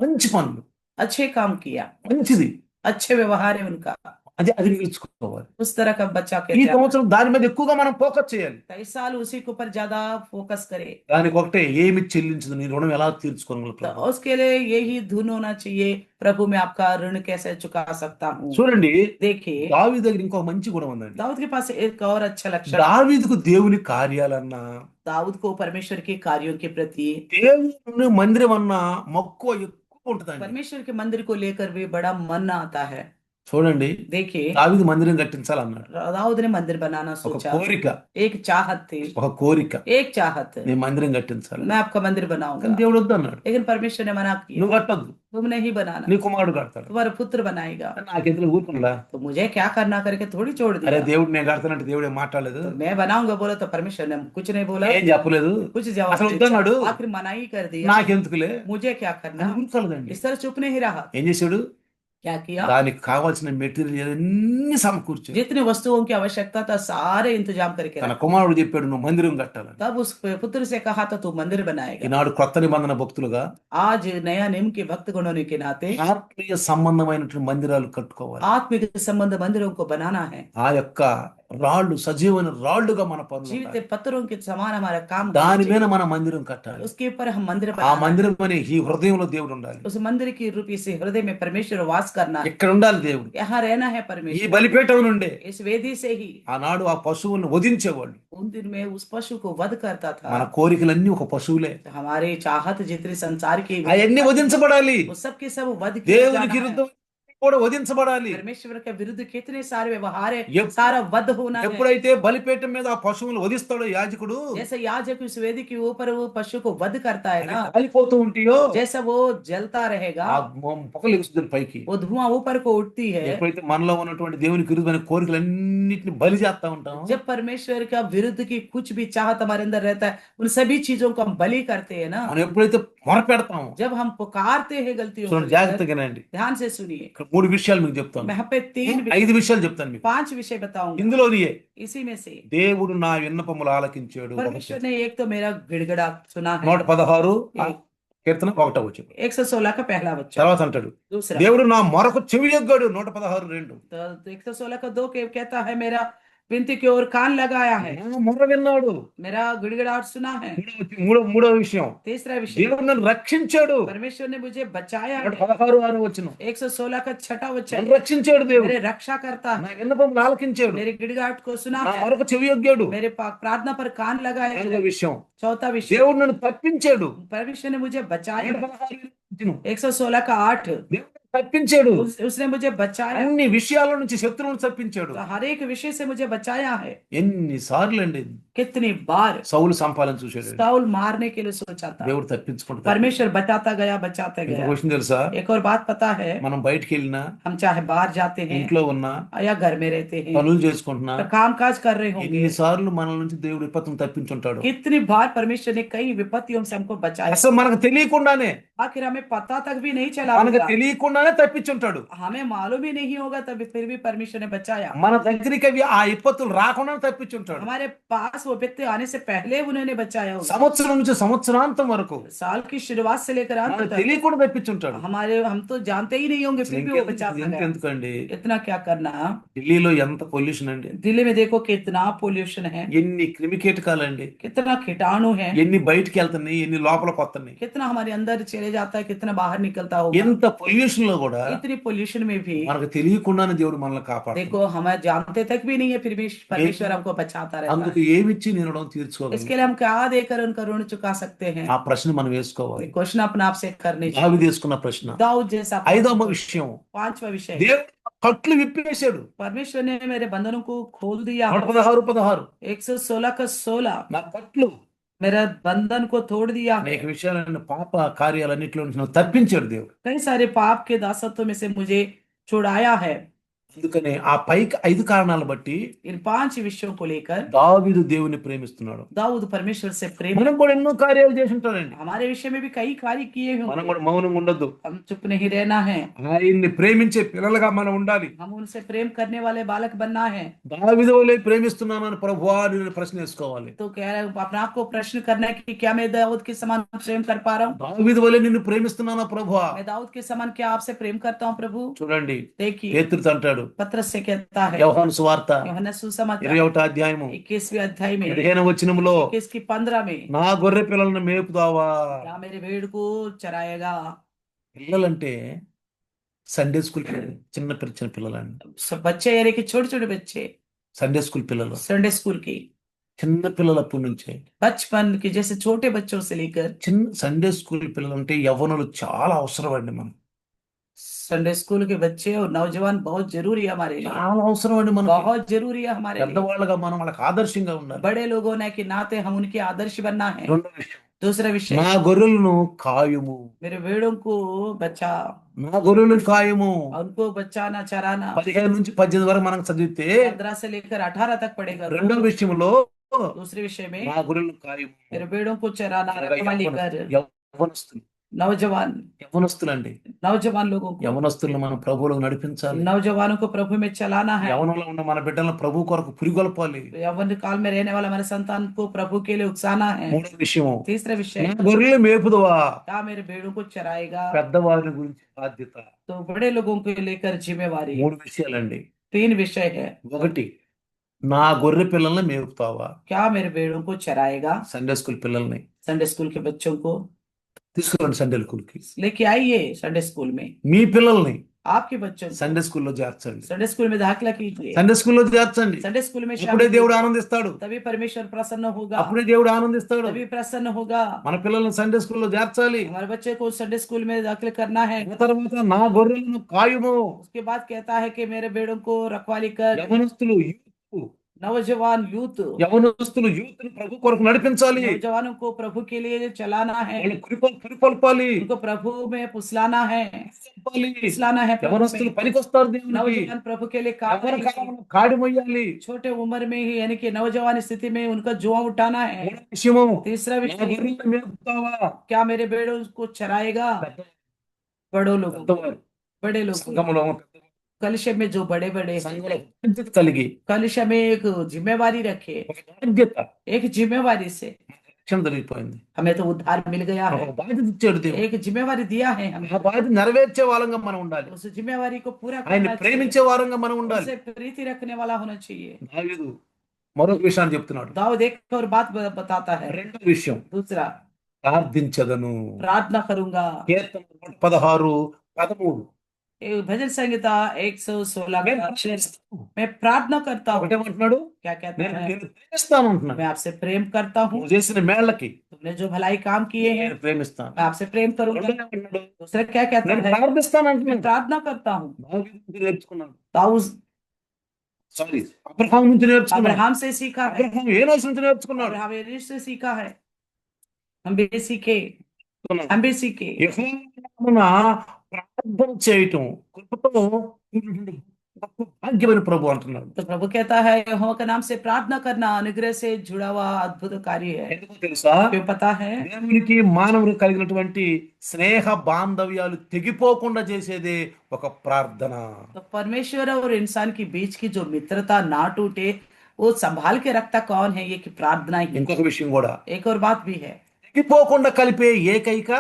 మంచి పనులు, अच्छे काम किया, మంచిది, अच्छे व्यवहार है उनका, అది అది మిగిల్చుకోవాలి. उस तरह का बच्चा के ఈ रखना। సంవత్సరం దాని మీద ఎక్కువగా మనం ఫోకస్ చేయాలి. तो इस साल उसी के ऊपर ज्यादा फोकस करे। దానికి ఒకటే, ఏమి చెల్లించదు నీ రుణం ఎలా तो తీర్చుకోగలుగుతావు? उसके लिए यही धुन होना चाहिए, प्रभु मैं आपका ऋण कैसे चुका सकता हूँ। చూడండి, देखिए దావీదు దగ్గర ఇంకో మంచి గుణం ఉందండి. दाऊद के पास एक और अच्छा लक्षण, దావీదుకు దేవుని కార్యాలన్నా, दाऊद को परमेश्वर के कार्यों के प्रति, దేవుని మందిరం అన్నా మక్కువ ఎక్కువ ఉంటుందండి. परमेश्वर के मंदिर को लेकर भी बड़ा मन आता है। చూడండి, देखिए దావీదు మందిరం కట్టించాలన్నాడు. दाऊद ने मंदिर बनाना ఒక सोचा, కోరిక, एक चाहत थी, ఒక కోరిక, एक चाहत, నేను మందిరం కట్టించాలి. मैं आपका मंदिर बनाऊंगा। కానీ దేవుడు వద్దు అన్నాడు. लेकिन परमेश्वर ने मना किया, నువ్వు కట్టొద్దు, तुम नहीं बनाना, నీ కుమారుడు కడతాడు. तुम्हारा पुत्र बनाएगा। నాకెందుకు ఊరుకున్నా? तो मुझे क्या करना करके थोड़ी छोड़ అరే दिया। దేవుడు నేను కడతానంటే దేవుడు ఏం మాట్లాడలేదు, तो मैं बनाऊंगा बोला तो परमेश्वर ने कुछ नहीं बोला, ఏం చెప్పలేదు, कुछ जवाब అసలు नहीं వద్దన్నాడు. दिया। आखिर मना ही कर दिया, నాకెందుకులే मुझे क्या करना। అని ఊరుకోలేదండి. इस तरह चुप नहीं रहा, ఏం చేశాడు? क्या किया, దానికి కావాల్సిన మెటీరియల్ అన్ని సమకూర్చాడు. जितने वस्तुओं की आवश्यकता था सारे इंतजाम करके తన रखा। కుమారుడు చెప్పాడు, నువ్వు మందిరం కట్టాలని. तब उस पुत्र से कहा था तू मंदिर बनाएगा। ఈనాడు కొత్త నిబంధన భక్తులుగా आज नया नियम के भक्त होने के नाते ఆత్మీయ సంబంధమైనటువంటి మందిరాలు కట్టుకోవాలి. आत्मिक संबंध मंदिरों को बनाना है। ఆ యొక్క రాళ్ళు సజీవమైన రాళ్ళుగా మన పనులు जीवित ఉండాలి. पत्थरों के समान हमारा काम దాని कीजिए। మీద మన మందిరం కట్టాలి. उसके ऊपर हम मंदिर ఆ बनाना है। మందిరం అనే ఈ హృదయంలో దేవుడు ఉండాలి. उस मंदिर की रूपी से हृदय में परमेश्वर वास करना है। ఇక్కడ ఉండాలి దేవుడు. यहाँ रहना है ఈ परमेश्वर। బలిపీఠం నుండే इस वेदी से ही ఆనాడు ఆ పశువులను వధించేవాళ్ళు. उन दिन में उस पशु को वध करता మన था। కోరికలన్నీ ఒక పశువులే, तो हमारे चाहत जितने संसार की అవన్నీ వధించబడాలి. वो सब के सब वध किए దేవునికి जाना है। విరుద్ధం కూడా వధించబడాలి. परमेश्वर के विरुद्ध कितने सारे व्यवहार है, ఎప్- सारा वध होना है। ఎప్పుడైతే బలిపీఠం మీద ఆ పశువులు వధిస్తాడో యాజకుడు, जैसे याजक उस वेदी के ऊपर वो पशु को वध करता है అవి ना, కాలిపోతూ ఉంటాయో जैसा वो जलता रहेगा, ఆ పొగలు ఎగుస్తుంది పైకి. वो धुआं ऊपर को उठती है। ఎప్పుడైతే మనలో ఉన్నటువంటి దేవునికి విరుద్ధమైన కోరికలన్నిటిని బలి చేస్తా ఉంటాం, जब परमेश्वर का विरुद्ध की कुछ भी चाहत हमारे अंदर रहता है, उन सभी चीजों को हम बलि करते हैं ना। మనం ఎప్పుడైతే మొరపెడతామో, जब हम पुकारते हैं गलतियों को చూడండి लेकर, జాగ్రత్తగా వినండి. ध्यान से सुनिए। ఇక్కడ 3 విషయాలు మీకు చెప్తాను, मैं यहाँ पे 5 విషయాలు చెప్తాను మీకు. 5 विषय बताऊंगा। ఇందులోనియే इसी में से దేవుడు నా విన్నపములు ఆలకించాడు. परमेश्वर ने एक तो मेरा गिड़गिड़ा सुना है। 116 కీర్తన 1వ వచనం. 116 का पहला बच्चा। తర్వాత అంటాడు, दूसरा దేవుడు నా మొరకు చెవి యొగ్గాడు. 116:2. तो 116 का 2 कहता है मेरा विनती की ओर कान लगाया है, నా మొర విన్నాడు. मेरा गिड़गिड़ाहट सुना है। మూడో విషయం, तीसरा विषय, దేవుడు నన్ను రక్షించాడు. परमेश्वर ने मुझे बचाया है। 16 వచనం, 116 का छठा वचन, నన్ను రక్షించాడు దేవుడు. मेरे रक्षा करता నా है, విన్నపం ఆలకించాడు. मेरी गिड़गिड़ाहट को सुना నా है, మొరకు చెవియొగ్గాడు. मेरे प्रार्थना पर कान लगाया है। 4వ విషయం, चौथा विषय, దేవుడు నన్ను తప్పించాడు. परमेश्वर ने मुझे बचाया। 16 116 का 8, దేవుడు తప్పించాడు. उसने मुझे बचाया, అన్ని విషయాల నుంచి శత్రువులను తప్పించాడు. तो हर एक विषय से मुझे बचाया है। ఎన్నిసార్లు అండి कितनी बार సౌలు సంపాలని చూశాడు, साउल मारने के लिए सोचा था, దేవుడు తప్పించుకుంటాడు. परमेश्वर बचाता बचाते ఇంకొక गया। విషయం తెలుసా, एक और बात पता है, మనం బయటికి వెళ్ళినా, हम चाहे बाहर जाते हैं ఇంట్లో ఉన్నా, या घर में रहते हैं, పనులు చేసుకుంటున్నా, तो काम काज कर रहे होंगे, ఎన్నిసార్లు మన నుంచి దేవుడు విపత్తును తప్పించుంటాడు. कितनी बार परमेश्वर ने कई विपत्तियों से हमको बचाया, అసలు మనకు తెలియకుండానే, आखिर हमें पता तक भी नहीं चला మనకు होगा, తెలియకుండానే తప్పించుంటాడు. हमें मालूम ही नहीं होगा, तभी फिर भी परमेश्वर ने बचाया। మన దగ్గరికి అవి ఆ విపత్తులు రాకుండానే తప్పించుంటాడు. हमारे पास वो विपत्ति आने से पहले उन्होंने बचाया होगा। సంవత్సరం నుంచి సంవత్సరాంతం వరకు साल की शुरुआत से लेकर अंत మనకు तक తెలియకుండా తప్పించుంటాడు. हम तो जानते ही नहीं होंगे, फिर भी वो बचाता है। ఎందుకండి, इतना क्या करना। ఢిల్లీలో ఎంత పొల్యూషన్ అండి, दिल्ली में देखो कितना पोल्यूशन है, ఎన్ని క్రిమి కీటకాలండి, कितना कीटाणु है, ఎన్ని బయటికి వెళ్తున్నాయి, ఎన్ని లోపలికి వస్తున్నాయి. कितना हमारे अंदर चले जाता है, कितना बाहर निकलता होगा। ఎంత పొల్యూషన్ లో కూడా इतनी पोल्यूशन में भी మనకు తెలియకుండానే దేవుడు మనల్ని కాపాడు. देखो हमें जानते तक भी नहीं है, फिर भी परमेश्वर हमको बचाता रहता అందుకు है। ఏమిచ్చి నేను రుణం తీర్చుకోగలను? इसके लिए हम क्या देकर उनका ऋण चुका सकते हैं? ఆ ప్రశ్న మనం వేసుకోవాలి. क्वेश्चन अपने आप से करने चाहिए। దావీదు తీసుకున్న ప్రశ్న. दाऊद जैसा। 5వ విషయం, पांचवा विषय, దేవుడు కట్లు విప్పేశాడు. परमेश्वर ने मेरे बंधनों को खोल दिया। 16 116 का 16, నా కట్లు, मेरा बंधन को तोड़ दिया है। అనేక విషయాలను పాప కార్యాలన్నింటిలో నుంచి నన్ను తప్పించాడు దేవుడు. कई सारे पाप के दासत्व में से मुझे छुड़ाया है। అందుకనే ఆ పైకి 5 కారణాలు బట్టి इन 5 विषयों को लेकर దావీదు దేవుని ప్రేమిస్తున్నాడు. दाऊद परमेश्वर से प्रेम। మనం కూడా ఎన్నో కార్యాలు చేసి ఉంటారండి. हमारे विषय में भी कई कार्य किए మనం होंगे, కూడా మౌనంగా ఉండొద్దు. हम चुप नहीं रहना है, ఆయన్ని ప్రేమించే పిల్లలుగా మనం ఉండాలి. हम उनसे प्रेम करने वाले बालक बनना है। దావీదు వలె ప్రేమిస్తున్నానని ప్రభువా నేను ప్రశ్న వేసుకోవాలి. तो कह रहे अपने आप को प्रश्न करना है कि क्या मैं दाऊद के समान प्रेम कर पा रहा हूँ? దావీదు వలె నిన్ను ప్రేమిస్తున్నానా ప్రభువా? मैं दाऊद के समान क्या आपसे प्रेम करता हूँ प्रभु? చూడండి, देखिए పేతురు అంటాడు, पत्रस से कहता है, యోహాను సువార్త यूहन्ना सुसमाचार 21వ అధ్యాయము 21वें अध्याय में 15వ వచనములో, 21 की 15 में, నా గొర్రె పిల్లలను మేపుతావా? क्या मेरे भेड़ को चराएगा? పిల్లలంటే సండే స్కూల్ చిన్న చిన్న పిల్లలండి. सब बच्चे यानी कि छोटे छोटे बच्चे, సండే స్కూల్ పిల్లలు, संडे स्कूल की, చిన్న పిల్లలప్పటి నుంచే, बचपन के जैसे छोटे बच्चों से लेकर చిన్న సండే స్కూల్ పిల్లలు అంటే యవ్వనులు చాలా అవసరం అండి. మనం संडे स्कूल के बच्चे और नौजवान बहुत जरूरी है हमारे लिए, చాలా అవసరం అండి. మనం बहुत जरूरी है हमारे लिए। పెద్దవాళ్ళగా మనం వాళ్ళకి ఆదర్శంగా ఉండాలి. बड़े लोग होने के नाते हम उनके आदर्श बनना है। రెండో విషయం, दूसरा विषय, నా గొర్రెలను కాయుము. मेरे भेड़ों को बचा, నా గొర్రెలను కాయుము. उनको बचाना, चराना। 15 నుంచి 18 వరకు మనం చదివితే 15 से लेकर 18 तक पड़ेगा। రెండో విషయంలో दूसरे विषय में నా గొర్రెలను కాయుము. मेरे भेड़ों को चराना, रखवाली कर। యవ్వనస్తులు, नौजवान, యవ్వనస్తులండి. नौजवान लोगों को, యవ్వనస్తులను మనం ప్రభువులో నడిపించాలి. नौजवानों को प्रभु में चलाना है। యవ్వనంలో ఉన్న మన బిడ్డలను ప్రభు కొరకు పురిగొల్పాలి. यौवन काल में रहने वाला हमारे संतान को प्रभु के लिए उकसाना है। మూడో విషయం, तीसरा विषय, నా గొర్రెలు మేపుదువా? क्या मेरे भेड़ों को चराएगा? పెద్దవారిని గురించి బాధ్యత. तो बड़े लोगों को लेकर जिम्मेवारी। 3 విషయాలండి. 3 विषय है। 1, నా గొర్రె పిల్లల్ని మేపుతావా? क्या मेरे भेड़ों को चराएगा? సండే స్కూల్ పిల్లల్ని संडे स्कूल के बच्चों को తీసుకురండి సండే స్కూల్కి. लेके आइए संडे स्कूल में। మీ పిల్లల్ని आपके बच्चों को సండే స్కూల్లో చేర్చండి. संडे स्कूल में दाखिला कीजिए। సండే స్కూల్లో చేర్చండి. संडे स्कूल में అప్పుడే शामिल దేవుడు कीजिए। ఆనందిస్తాడు. तभी परमेश्वर प्रसन्न होगा, అప్పుడే దేవుడు ఆనందిస్తాడు. तभी प्रसन्न होगा। మన పిల్లల్ని సండే స్కూల్లో చేర్చాలి. हमारे बच्चे को संडे स्कूल में दाखिल करना है। ఆ తర్వాత నా గొర్రెలను కాయుము. उसके बाद कहता है कि मेरे भेड़ों को रखवाली कर। యవనస్తులు नौजवान यूथ, యవనస్తులు యూత్ని ప్రభు కొరకు నడిపించాలి. नौजवानों को प्रभु के लिए चलाना है, వాళ్ళు పురికొల్పాలి. उनको प्रभु में फुसलाना है, పురికొల్పాలి. फुसलाना है प्रभु యవనస్తులు में। పనికొస్తారు దేవునికి. नौजवान प्रभु के लिए काम యవన करेंगे। కాలంలో కాడి మొయ్యాలి. छोटे उम्र में ही यानी कि नौजवान स्थिति में उनका जुआ उठाना है। మూడో విషయము, तीसरा నా विषय, గొర్రెలను మేపుతావా? क्या मेरे भेड़ों को चराएगा? बड़ों लोगों को, పెద్దవారు, बड़े लोग, సంఘములో कलिशे में जो बड़े बड़े हैं, సంఘంలో బాధ్యత కలిగి कलिशे में एक जिम्मेवारी रखे, ఒక బాధ్యత, एक जिम्मेवारी से రక్షణ జరిగిపోయింది. हमें तो उद्धार मिल गया है, ఒక బాధ్యత ఇచ్చాడు దేవుడు. एक जिम्मेवारी दिया है हमें, ఆ బాధ్యత నెరవేర్చే వాళ్ళంగా మనం ఉండాలి. उस जिम्मेवारी को पूरा ఆయన్ని करना चाहिए, ప్రేమించే వారంగా మనం ఉండాలి. उनसे प्रीति रखने वाला होना चाहिए। దావీదు మరొక విషయాన్ని చెప్తున్నాడు. दाऊद एक और बात बताता है, రెండో విషయం, दूसरा, ప్రార్థించదను. प्रार्थना करूंगा। కీర్తన 16:13. भजन संहिता 116 నేను का ప్రార్థిస్తాను. मैं प्रार्थना करता हूँ। ఒకటేమంటున్నాడు, क्या कहता నేను है? నేను ప్రేమిస్తాను అంటున్నాడు. मैं आपसे प्रेम करता हूँ, నువ్వు చేసిన మేళ్ళకి तुमने जो भलाई काम किए हैं నేను ప్రేమిస్తాను. मैं आपसे प्रेम करूंगा। రెండోదేమంటున్నాడు, दूसरा क्या कहता నేను है? ప్రార్థిస్తాను मैं అంటున్నాడు. प्रार्थना करता हूँ। దావీదు నుంచి నేర్చుకున్నాడు. दाऊद సారీ, అబ్రహాం నుంచి నేర్చుకున్నాడు. अब्राहम से सीखा है, అబ్రహాం ఏనోసు నుంచి నేర్చుకున్నాడు. अब्राहम एलिश से सीखा है, हम भी सीखे, हम भी सीखे। యెహోవా నామమున ప్రార్థన చేయటం కృపతో కూడినటువంటి గొప్ప భాగ్యమైన ప్రభు అంటున్నాడు. तो प्रभु कहता है यहोवा के नाम से प्रार्थना करना अनुग्रह से जुड़ा हुआ अद्भुत कार्य है। ఎందుకో తెలుసా, क्यों पता है? దేవునికి మానవునికి కలిగినటువంటి స్నేహ బాంధవ్యాలు తెగిపోకుండా చేసేదే ఒక ప్రార్థన. तो परमेश्वर और इंसान के बीच की जो मित्रता ना टूटे वो संभाल के रखता कौन है? ये कि प्रार्थना ही। ఇంకొక విషయం కూడా, एक और बात भी है, తెగిపోకుండా కలిపే ఏకైక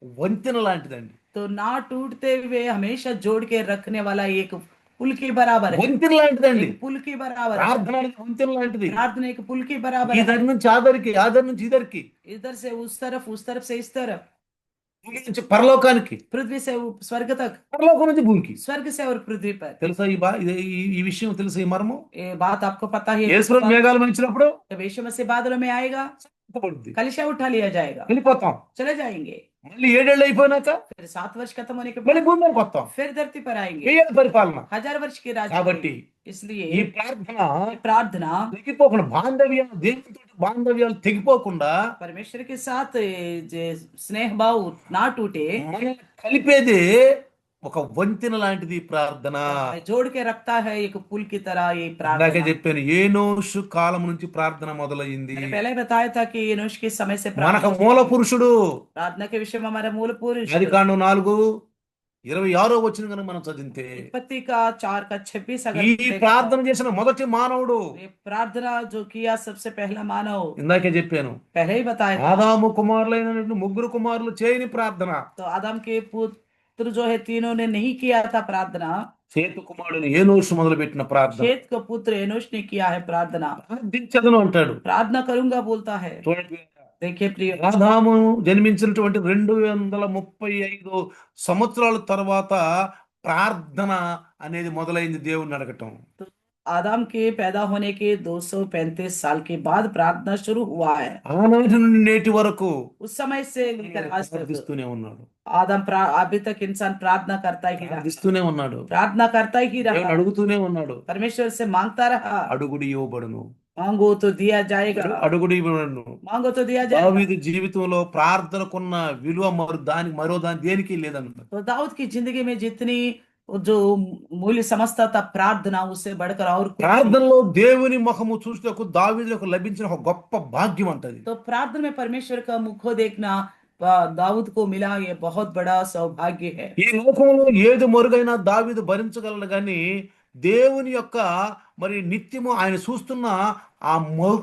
వంతెన లాంటిదండి. तो ना टूटते हुए हमेशा जोड़ के रखने वाला एक पुल के बराबर है, వంతెన లాంటిదండి. एक पुल के बराबर है। ప్రార్థన అనేది వంతెన లాంటిది. प्रार्थना एक पुल के बराबर ఈ है, దరి నుంచి ఆ దరికి, ఆ దరి నుంచి ఈ దరికి, इधर से उस तरफ से इस तरफ, భూమి నుంచి పరలోకానికి, पृथ्वी से स्वर्ग तक, పరలోకం నుంచి భూమికి. स्वर्ग से और पृथ्वी पर। తెలుసా ఈ విషయం తెలుసా, ఈ మర్మం? ये बात आपको पता है? యేసుప్రభు మేఘాలు మంచినప్పుడు जब यीशु मसीह बादलों में आएगा పడుద్ది, कलिशा उठा लिया जाएगा, వెళ్ళిపోతాం. चले जाएंगे। మళ్ళీ 7 ఏళ్ళు అయిపోయినాక फिर 7 वर्ष खत्म होने के మళ్ళీ बाद భూమి మీదకి వస్తాం. फिर धरती पर आएंगे, 1000 పరిపాలన. 1000 वर्ष की राज కాబట్టి करेंगे। इसलिए ఈ ప్రార్థన ये प्रार्थना తెగిపోకుండా, బాంధవ్యాలు దేవునితో బాంధవ్యాలు తెగిపోకుండా परमेश्वर के साथ जे स्नेह भाव ना टूटे, మనం కలిపేది ఒక వంతెన లాంటిది ప్రార్థన. जोड़ के रखता है एक पुल की तरह ये ఇందాకే प्रार्थना। చెప్పాను, ఏనోషు కాలం నుంచి ప్రార్థన మొదలైంది. मैंने पहले ही बताया था कि एनोश के समय से మనకు प्रार्थना మూల పురుషుడు. प्रार्थना के विषय में हमारा मूल पुरुष ఆదికాండం 4:26 వచ్చిన కనుక మనం చదివితే, उत्पत्ति का 4 का 26 अगर ఈ देखें ప్రార్థన చేసిన మొదటి మానవుడు. तो ये प्रार्थना जो किया सबसे पहला मानव, ఇందాకే చెప్పాను, पहले ही बताया था। ఆదాము కుమారులైన ముగ్గురు కుమారులు చేయని ప్రార్థన, तो आदम के पुत्र जो है तीनों ने नहीं किया था प्रार्थना, చేతు కుమారుడు ఏనోషు మొదలుపెట్టిన ప్రార్థన. शेत का पुत्र एनोश ने किया है प्रार्थना। ప్రార్థించదను అంటాడు. प्रार्थना करूंगा बोलता है। చూడండి, देखिए प्रिय, ఆదాము జన్మించినటువంటి 235 సంవత్సరాల తర్వాత ప్రార్థన అనేది మొదలైంది దేవుణ్ణి అడగటం. तो आदम के पैदा होने के 235 साल के बाद प्रार्थना शुरू हुआ है। ఆనాటి నుండి నేటి వరకు उस समय से लेकर आज तक ప్రార్థిస్తూనే ఉన్నాడు. अभी तक इंसान प्रार्थना करता ही रहा, ప్రార్థిస్తూనే ఉన్నాడు. प्रार्थना करता ही దేవుని रहा, అడుగుతూనే ఉన్నాడు. परमेश्वर से मांगता रहा। అడుగుడి ఇవ్వబడును, मांगो तो दिया जाएगा, అడుగుడి ఇవ్వబడును. मांगो तो दिया जाएगा। దావీదు జీవితంలో ప్రార్థనకున్న విలువ మరో దాని దేనికి లేదన్నాడు. तो दाऊद की जिंदगी में जितनी जो मूल्य समझता था प्रार्थना, उससे बढ़कर और कुछ नहीं। ప్రార్థనలో దేవుని ముఖము చూసేందుకు దావీదుకు లభించిన ఒక గొప్ప భాగ్యం అంటది. तो प्रार्थना में परमेश्वर का मुख देखना दाऊद को मिला, ये बहुत बड़ा सौभाग्य है। ఈ లోకంలో ఏది మరుగైనా దావీదు భరించగలడు, కానీ దేవుని యొక్క మరి నిత్యము ఆయన చూస్తున్న ఆ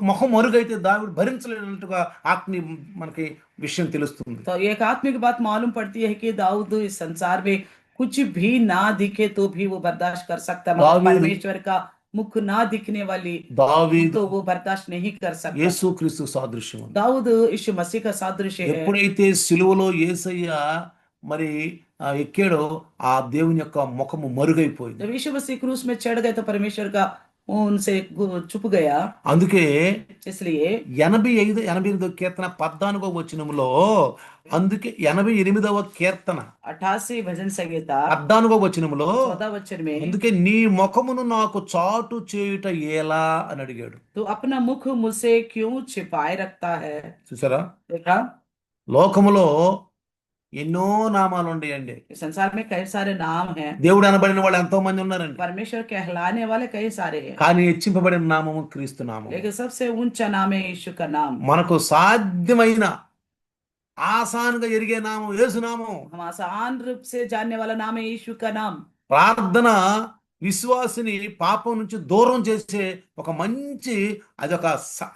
ముఖం మరుగైతే దావీదు భరించలేనట్టుగా ఆత్మీయ మనకి విషయం తెలుస్తుంది. तो एक आत्मिक बात मालूम पड़ती है कि दाऊद इस संसार में कुछ भी ना दिखे तो भी वो बर्दाश्त कर सकता है, मगर दाऊद- परमेश्वर का मुख ना दिखने वाली దావీదు तो वो बर्दाश्त नहीं कर सकता। యేసుక్రీస్తు సాదృశ్యం. दाऊद यीशु मसीह का सादृश्य है। ఎప్పుడైతే సిలువలో యేసయ్య మరి ఎక్కాడో ఆ దేవుని యొక్క ముఖము మరుగైపోయింది. जब यीशु मसीह क्रूस में चढ़ गए तो परमेश्वर का मुंह उनसे छुप गया। అందుకే इसलिए 88వ కీర్తన 14వ వచనములో, అందుకే 88వ కీర్తన 88 भजन संहिता 14వ వచనములో, 14 वचन में, అందుకే నీ ముఖమును నాకు చాటు చేయుట ఎలా అని అడిగాడు. तो अपना मुख मुझसे क्यों छिपाए रखता है। చూసారా, देखा, లోకములో ఎన్నో నామాలు ఉన్నాయండి. इस संसार में कई सारे नाम हैं, దేవుడు అనబడిన వాళ్ళు ఎంతో మంది ఉన్నారండి, परमेश्वर कहलाने वाले कई सारे हैं, కానీ హెచ్చింపబడిన నామము క్రీస్తు నామము. लेकिन सबसे ऊंचा नाम है यीशु का नाम। మనకు సాధ్యమైన ఆసానుగా ఎరిగే నామం యేసు నామం. हम आसान रूप से जानने वाला नाम है यीशु का नाम। ప్రార్థన విశ్వాసిని పాపం నుంచి దూరం చేసే ఒక మంచి అదొక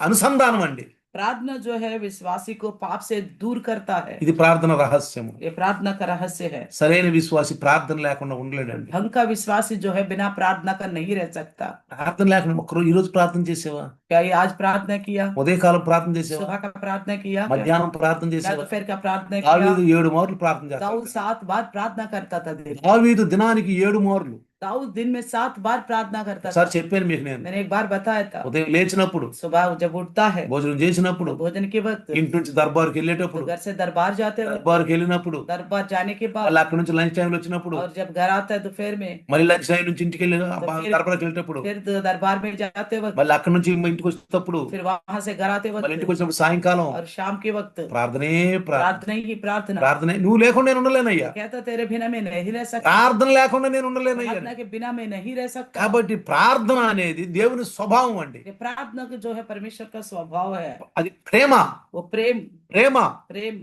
అనుసంధానం అండి. प्रार्थना जो है विश्वासी को पाप से दूर करता है। ఇది ప్రార్థన రహస్యము. ये प्रार्थना का रहस्य है। సరైన విశ్వాసి ప్రార్థన లేకుండా ఉండలేడండి. ढंग का विश्वासी जो है बिना प्रार्थना का नहीं रह सकता। ప్రార్థన లేకుండా ఒక్కరోజు ఈ రోజు ప్రార్థన చేసేవా? क्या ये आज प्रार्थना किया? ఉదయకాలం ప్రార్థన చేసేవా? सुबह का प्रार्थना किया? మధ్యాహ్నం ప్రార్థన क्या చేసేవా? दोपहर का प्रार्थना किया? దావీదు 7 మార్లు ప్రార్థన दाऊद చేస్తాడు. 7 बार प्रार्थना करता था दिन। దావీదు దినానికి 7 మార్లు. दाऊद दिन में 7 बार प्रार्थना करता था। ఒకసారి చెప్పాను మీకు నేను. मैंने एक बार बताया था। ఉదయం లేచినప్పుడు, सुबह जब उठता है, భోజనం చేసినప్పుడు, भोजन के वक्त, ఇంటి నుంచి దర్బార్కి तो వెళ్ళేటప్పుడు, घर से दरबार जाते वक्त, దర్బార్కి వెళ్ళినప్పుడు, दरबार जाने के बाद, మళ్ళీ అక్కడ నుంచి లంచ్ టైంలో వచ్చినప్పుడు, और जब घर आता है दोपहर में, మళ్ళీ లంచ్ టైం నుంచి ఇంటికి వెళ్ళి फिर- దర్బార్కి వెళ్ళేటప్పుడు, फिर दरबार में जाते वक्त, మళ్ళీ అక్కడ నుంచి ఇంటికి వచ్చేటప్పుడు, फिर वहां से घर आते మళ్ళీ ఇంటికి वक्त వచ్చినప్పుడు సాయంకాలం और शाम के वक्त ప్రార్థనే ప్రార్థన. प्रार्थना ही प्रार्थना। ప్రార్థనే. నువ్వు లేకుండా నేను ఉండలేనయ్యా. कहता तेरे बिना मैं नहीं रह सकता, ప్రార్థన లేకుండా నేను ఉండలేనయ్యా. प्रार्थना के बिना मैं नहीं रह सकता। కాబట్టి ప్రార్థన అనేది దేవుని స్వభావం అండి. ये प्रार्थना का जो है परमेश्वर का स्वभाव है, అది ప్రేమ. वो प्रेम ప్రేమ प्रेम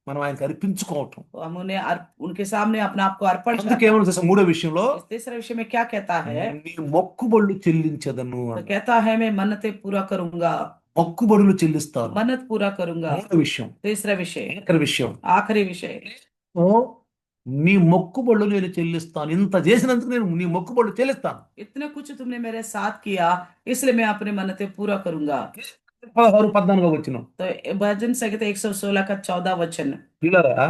మనం ఆయనకి అర్పించుకోవటం. तो हम उन्हें उनके सामने अपने आप को अर्पण करते అందుకే ఏమన్నా తెలుసా? మూడో విషయంలో हैं। इस तीसरे विषय में क्या कहता है? నీ మొక్కుబడులు చెల్లించదను तो అన్నాడు. कहता है मैं मन्नतें पूरा करूंगा, మొక్కుబడులు చెల్లిస్తాను. मन्नत पूरा करूंगा। మూడో విషయం, तीसरा विषय, ఆఖరి విషయం, आखिरी विषय, ఓ నీ మొక్కుబడులు నేను చెల్లిస్తాను. ఇంత చేసినందుకు నేను నీ మొక్కుబడులు చెల్లిస్తాను. इतना कुछ तुमने मेरे साथ किया, इसलिए मैं अपनी मन्नतें पूरा करूंगा। 16-14 వచ్చిన तो भजन संहिता 116 का 14 वचन। పిల్లరా,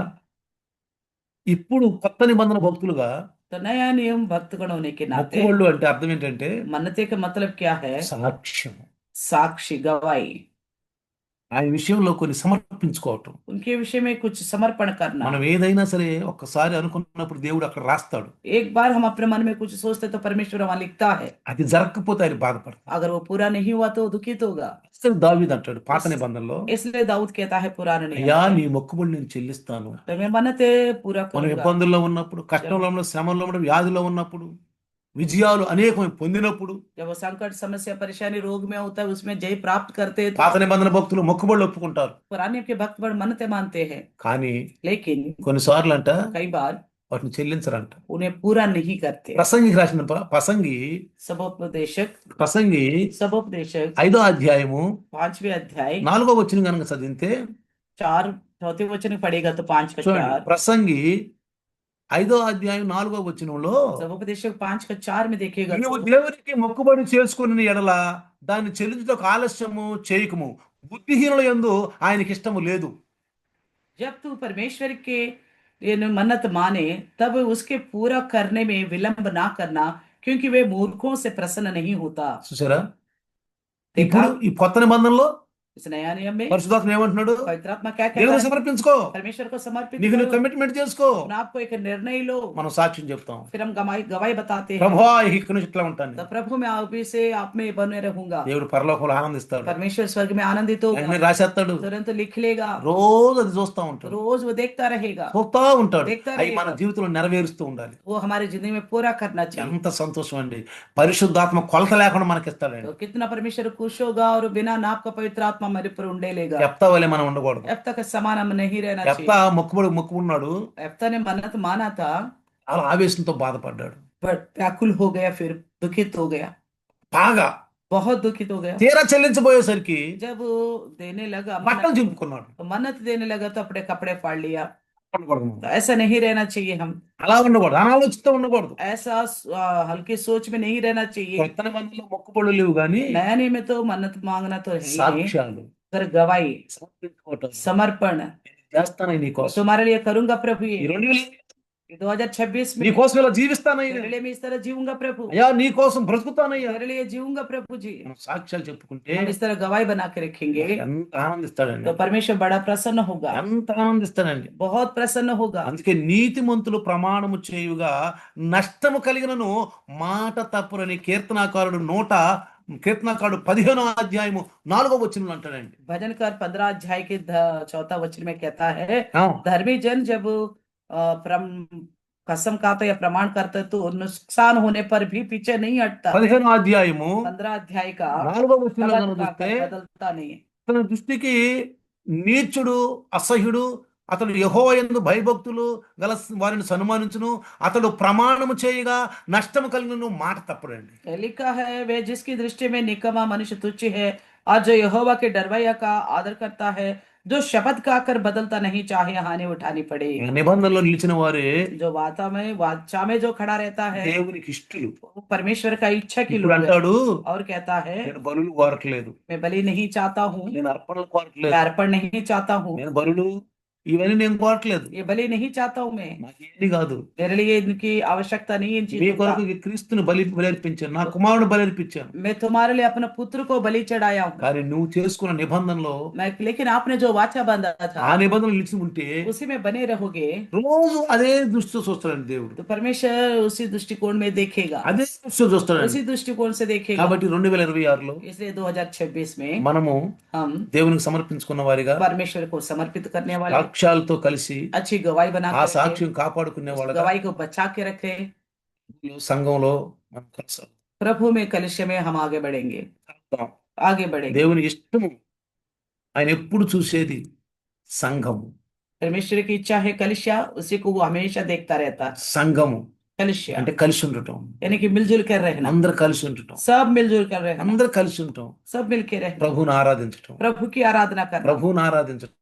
ఇప్పుడు కొత్త నిబంధన భక్తులుగా तो नया नियम भक्तगण होने के नाते మొక్కుబడులు అంటే అర్థం ఏంటంటే मन्नतें का मतलब क्या है? సాక్ష్యం. साक्षी, गवाही, ఆయన విషయంలో కొన్ని సమర్పించుకోవటం. उनके विषय में कुछ समर्पण करना। మనం ఏదైనా సరే ఒక్కసారి అనుకున్నప్పుడు దేవుడు అక్కడ రాస్తాడు. एक बार हम अपने मन में कुछ सोचते तो परमेश्वर वहां लिखता है। అది జరగకపోతే ఆయన బాధపడతాడు. अगर वो पूरा नहीं हुआ तो वो दुखित होगा। అసలు దావీదు అంటాడు పాత నిబంధనలో, इसलिए दाऊद कहता है पुराने అయ్యా नियम నీ में, మొక్కుబడులు నేను చెల్లిస్తాను. तो मैं मन्नतें पूरा మనం करूंगा। ఇబ్బందుల్లో ఉన్నప్పుడు, కష్టంలో ఉన్నప్పుడు, శ్రమంలో ఉన్నప్పుడు, వ్యాధిలో ఉన్నప్పుడు, విజయాలు అనేకం పొందినప్పుడు, जब वो संकट, समस्या, परेशानी, रोग में होता है, उसमें जय प्राप्त करते हैं, పాత तो నిబంధన భక్తులు మొక్కుబడులు ఒప్పుకుంటారు. पुराने के भक्त बड़ मन्नतें मानते हैं, కానీ लेकिन కొన్నిసార్లు అంట कई बार వాటిని చెల్లించరంట. उन्हें पूरा नहीं करते। ప్రసంగికి రాసిన ప్రసంగి सबोपदेशक ప్రసంగి 5వ అధ్యాయము 5वें अध्याय 4వ వచనం కనుక చదివితే 4 वचन पढ़ेगा तो 5 का చూడండి, 4। ప్రసంగి 5వ అధ్యాయం 4వ వచనంలో, सबोपदेशक 5 का 4 में देखिएगा నువ్వు तो, దేవునికి మొక్కుబడి చేసుకుని ఎడల దాన్ని చెల్లించుటకు ఆలస్యము చేయకము, బుద్ధిహీనుల యందు ఆయనకి ఇష్టము లేదు. जब तू परमेश्वर के ये मन्नत माने तब उसके पूरा करने में विलंब ना करना, क्योंकि वे मूर्खों से प्रसन्न नहीं होता। చూసారా? देखा ఇప్పుడు ఈ కొత్త నిబంధనలో इस नया नियम में పరిశుద్ధాత్మ ఏమంటున్నాడు? पवित्र आत्मा क्या कहता దేవుని है? సమర్పించుకో, परमेश्वर को समर्पित నీకు నువ్వు करो, కమిట్మెంట్ చేసుకో. अपने आप को एक निर्णय लो। మనం సాక్ష్యం చెప్తాం, फिर हम गवाही बताते हैं, ప్రభువా ఇక్కడ నుంచి ఇట్లా ఉంటాను. तो प्रभु मैं अभी से आप में बने रहूंगा। దేవుడు పరలోకంలో ఆనందిస్తాడు. परमेश्वर स्वर्ग में आनंदित వెంటనే होगा, రాసేస్తాడు. तुरंत लिख लेगा, రోజు అది చూస్తా ఉంటాడు, रोज वो देखता रहेगा, చూస్తా ఉంటాడు. देखता అవి మన रहेगा, జీవితంలో నెరవేరుస్తూ ఉండాలి. वो हमारी जिंदगी में पूरा करना चाहिए। ఎంత సంతోషం అండి! పరిశుద్ధాత్మ కొలత లేకుండా మనకి ఇస్తాడండి. तो कितना परमेश्वर खुश होगा और बिना नाप का पवित्र आत्मा हमारे पर उंडे लेगा। ఎప్తా వలె మనం ఉండకూడదు. एफ्ता के समान हम नहीं रहना ఎప్తా चाहिए। మొక్కుకున్నాడు, एफ्ता ने मन्नत माना था, అలా ఆవేశంతో బాధపడ్డాడు. पर व्याकुल हो गया, फिर दुखित हो गया, బాగా बहुत दुखित हो गया। తీరా చెల్లించబోయేసరికి जब वो देने लगा బట్టలు मन्नत, చింపుకున్నాడు. तो मन्नत देने लगा तो अपने कपड़े फाड़ लिया। ఉండకూడదు. तो ऐसा नहीं रहना चाहिए हम, అలా ఉండకూడదు, అనాలోచిస్తూ ఉండకూడదు. ऐसा हल्की सोच में नहीं रहना चाहिए। కొత్త నిబంధనలో మొక్కుబడులు లేవు కానీ नया नियम में तो मन्नत मांगना तो है ही नहीं, సాక్ష్యాలు, पर गवाही, సమర్పించుకోవటం. समर्पण, చేస్తానని నీకోసం, तुम्हारे लिए करूंगा प्रभु। ఈ ये 2026 में నీకోసం ఇలా జీవిస్తానయ్యా, तेरे लिए मैं इस तरह जीऊंगा प्रभु, అయ్యా నీకోసం బ్రతుకుతానయ్యా. तेरे लिए जीऊंगा प्रभु जी। మనం సాక్ష్యాలు చెప్పుకుంటే हम इस तरह गवाही बना के रखेंगे ఎంత ఆనందిస్తాడండి, तो परमेश्वर बड़ा प्रसन्न होगा, ఎంత ఆనందిస్తాడండి. बहुत प्रसन्न होगा। అందుకే నీతిమంతులు ప్రమాణము చేయుగా నష్టము కలిగినను మాట తప్పురని కీర్తనాకారుడు 15వ అధ్యాయము 4వ వచనంలో అంటాడండి. भजनकार 15 अध्याय के 4 वचन में कहता है, ఆ, धर्मी जन जब कसम खाता या प्रमाण करता है तो नुकसान होने पर भी पीछे नहीं हटता। 15వ అధ్యాయము 15 अध्याय का 4వ వచనంలో कलर కనుక చూస్తే, बदलता नहीं है। తన దృష్టికి నీచుడు, అసహ్యుడు, అతడు యెహోవా యందు భయభక్తులు గల వారిని సన్మానించును, అతడు ప్రమాణము చేయగా నష్టము కలిగిన మాట తప్పడండి. लिखा है वे जिसकी दृष्टि में निकम्मा मनुष्य तुच्छ है, और जो यहोवा के डरवैया का आदर करता है, जो शपथ खाकर बदलता नहीं, चाहे हानि उठानी पड़े। ఆ నిబంధనలో నిలిచిన వారే जो वाचा में जो खड़ा रहता है, దేవునికి ఇష్టలు. वो परमेश्वर का इच्छा की ఇప్పుడు लोग है। అంటాడు, और कहता है, నేను బలులు కోరట్లేదు, मैं बलि नहीं चाहता हूँ, నేను అర్పణలు मैं కోరట్లేదు, अर्पण नहीं चाहता हूँ, నేను బలులు ఇవన్నీ నేను కోరట్లేదు, ये बलि नहीं चाहता हूँ मैं। నాకు ఏది కాదు. मेरे लिए इनकी आवश्यकता नहीं है इन మీ चीजों का। కొరకు క్రీస్తుని బలి అర్పించాను, నా కుమారుడు బలి అర్పించాను. मैं तुम्हारे लिए अपने पुत्र को बलि चढ़ाया हूँ। కానీ నువ్వు చేసుకున్న నిబంధనలో लेकिन आपने जो वाचा बांधा ఆ था, నిబంధనలు నిలిచి ఉంటే उसी में बने रहोगे, రోజు అదే దృష్టితో చూస్తాడండి దేవుడు, तो परमेश्वर उसी दृष्टिकोण में देखेगा, అదే దృష్టితో చూస్తాడండి. उसी दृष्टिकोण से देखेगा। కాబట్టి 2026లో इसलिए 2026 में మనము हम దేవునికి సమర్పించుకున్న వారిగా परमेश्वर को समर्पित करने वाले, సాక్ష్యాలతో కలిసి अच्छी गवाही बना ఆ कर रखें, సాక్ష్యం కాపాడుకునే उस వాళ్ళగా गवाही को बचा के रखें। సంఘంలో మనం కలిసాం. प्रभु में कलिशे में हम आगे बढ़ेंगे, आगे बढ़ेंगे। దేవుని ఇష్టము ఆయన ఎప్పుడు చూసేది సంఘము. परमेश्वर की इच्छा है कलिशा, उसी को वो हमेशा देखता रहता है। సంఘము कलिशा అంటే కలిసి ఉండటం, यानी कि मिलजुल कर रहना, అందరు కలిసి ఉండటం, सब मिलजुल कर रहना, అందరు కలిసి ఉండటం, सब मिलके रहना, ప్రభువుని ఆరాధించటం, प्रभु की आराधना करना, ప్రభువుని ఆరాధించటం.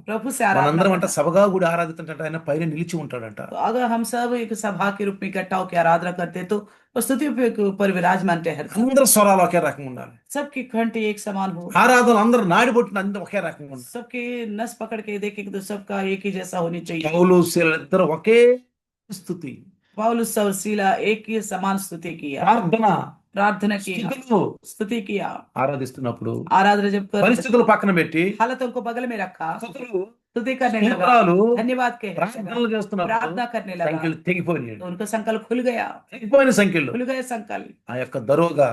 प्रभु से आराधना మనందరం అంట करना। సభగా కూడా ఆరాధిస్తుంటే ఆయన పైన నిలిచి ఉంటాడంట. तो अगर हम सब एक सभा के रूप में इकट्ठा होकर आराधना करते तो वो स्तुतियों के ऊपर विराजमान ठहरता। అందరు స్వరాలు ఒకే రకంగా ఉండాలి, सबकी कंठ एक समान हो, ఆరాధనలు అందరు నాడిబొట్టిన అందరూ ఒకే రకంగా ఉండాలి. सबकी नस पकड़ के देखेंगे तो सबका एक ही जैसा होनी चाहिए। పౌలు శీలలు ఇద్దరు ఒకే స్థుతి, पौलुस और सीला एक ही समान स्तुति किया, ప్రార్థన, प्रार्थना की, స్థుతులు स्तुति किया। ఆరాధిస్తున్నప్పుడు आराधना जब कर పరిస్థితులు పక్కన పెట్టి हालतों को बगल में रखा, స్థుతులు, स्तुति करने लगा, స్తోత్రాలు, धन्यवाद कहे, ప్రార్థనలు చేస్తున్నప్పుడు प्रार्थना करने लगा, సంఖ్యలు తెగిపోయినాయి. तो उनका संकल्प खुल गया, తెగిపోయిన సంఖ్యలు खुल गए संकल्प। ఆ యొక్క దరోగా,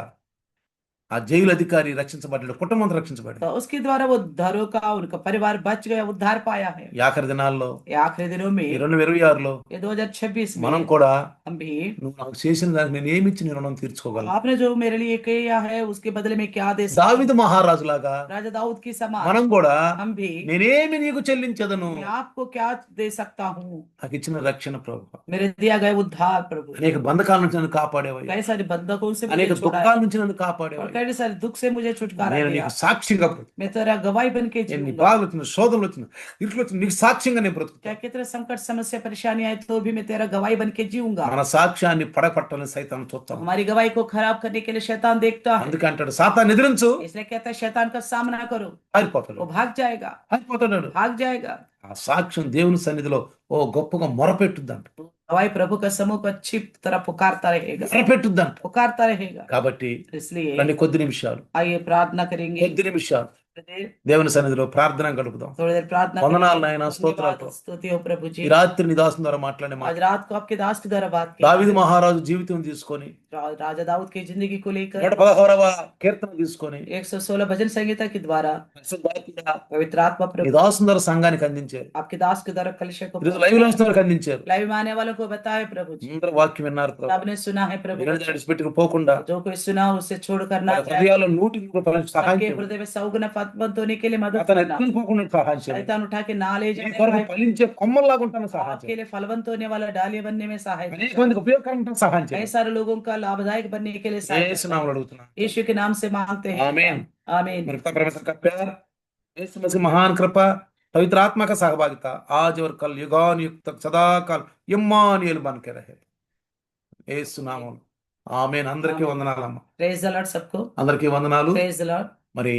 ఆ జైలు అధికారి రక్షించబడ్డాడు, కుటుంబం రక్షించబడ్డాడు. तो उसके द्वारा वो धरों का उनका परिवार बच गया, उद्धार पाया है। ఈ ఆఖరి దినాల్లో ये आखिरी दिनों में, ఈ 2026లో ये 2026 మనం में కూడా हम भी, నువ్వు నాకు చేసిన దానికి నేను ఏమి ఇచ్చి నీ రుణం తీర్చుకోగలను. आपने जो मेरे लिए किया है उसके बदले में क्या दे सकते దావీదు మహారాజు లాగా हैं? राजा दाऊद की समान మనం కూడా हम भी, నేనేమి నీకు చెల్లించదను, मैं आपको क्या दे सकता हूँ? నాకు ఇచ్చిన రక్షణ ప్రభు, मेरे दिया गया उद्धार प्रभु, అనేక బంధకాల నుంచి నన్ను కాపాడేవాయి, कई सारे बंधकों से అనేక मुझे छुड़ाया, దుఃఖాల నుంచి నన్ను और కాపాడేవాయి. कई सारे दुख से मुझे छुटकारा నేను दिया। నీకు సాక్షిగా బ్రతుకుతాను. मैं तेरा गवाही बन के ఎన్ని जीऊंगा। బాధలు వచ్చిన, శోధనలు వచ్చిన, ఇరుకులు వచ్చిన, నీకు సాక్ష్యంగా నేను क्या బ్రతుకుతాను. कितने संकट समस्या परेशानी आए तो भी मैं तेरा गवाही बन के जीऊंगा। మన సాక్ష్యాన్ని పడపట్టాలని సైతాన్ని చూస్తాం. हमारी गवाही को खराब करने के लिए शैतान देखता है, అందుకే అంటాడు, సాతాన్ని ఎదిరించు, इसलिए कहता है शैतान का सामना करो, పారిపోతాడు, वो भाग जाएगा, పారిపోతాడు. भाग जाएगा। ఆ సాక్ష్యం దేవుని సన్నిధిలో ఓ గొప్పగా మొరపెట్టుద్దంట, गवाही प्रभु का समूह को अच्छी तरह पुकारता रहेगा, మొరపెట్టుద్దంట. पुकारता रहेगा। కాబట్టి इसलिए రండి కొద్ది నిమిషాలు, आइए प्रार्थना करेंगे, కొద్ది నిమిషాలు थोड़ी देर దేవుని సన్నిధిలో ప్రార్థన గడుపుదాం. प्रार्थना వందనాలు करेंगे। నాయనా, స్తోత్రాలు. धन्यवाद, स्तुति हो प्रभु जी। ఈ రాత్రి నీ దాసుని ద్వారా మాట్లాడే మాట, आज रात को आपके दास के द्वारा बात की, దావీదు మహారాజు జీవితం తీసుకొని, राजा दाऊद की जिंदगी को लेकर 116వ కీర్తన తీసుకొని 116 भजन संहिता के द्वारा పరిశుద్ధాత్మగా पवित्र आत्मा నీ प्रभु దాసుని ద్వారా సంఘానికి అందించారు. आपके दास के द्वारा कलिशा को ఈరోజు లైవ్ లాంచ్ ద్వారా అందించారు. लाइव में आने वालों को बताए प्रभु जी। అందరూ వాక్యం విన్నారు ప్రభు. आपने सुना है प्रभु, విడిచిపెట్టుకు పోకుండా जो कोई सुना उसे छोड़कर ना जाए, హృదయాల్లో నూటికి నూరు పర్సెంట్ సహాయం सबके చేయండి. हृदय में 100 गुना फतवंत होने के लिए मदद అతను करना, ఎత్తుకుని పోకుండా సహాయం చేయండి. शैतान उठा के ना ले నీ जाने కొరకు पाए, ఫలించే కొమ్మల్లాగా ఉంటాను సహాయం आपके చేయండి. लिए फलवंत होने वाला डाली बनने में सहायता, అనేక మందికి ఉపయోగకరంగా ఉంటాను సహాయం कई చేయండి. सारे लोगों का लाभदायक बनने के लिए सहायता యేసు నామములో అడుగుతున్నాను. यीशु के नाम से मांगते हैं, आमीन। आमीन। मेरे पिता परमेश्वर का प्यार, यीशु मसीह महान कृपा, पवित्र आत्मा का सहभागिता आज और कल युगान युग तक सदा काल इम्मानुएल बन के रहे. యేసు నామములో ఆమేన్. అందరికీ వందనాలమ్మ, प्रेज द लॉर्ड सबको, అందరికీ వందనాలు. Praise the Lord. మరి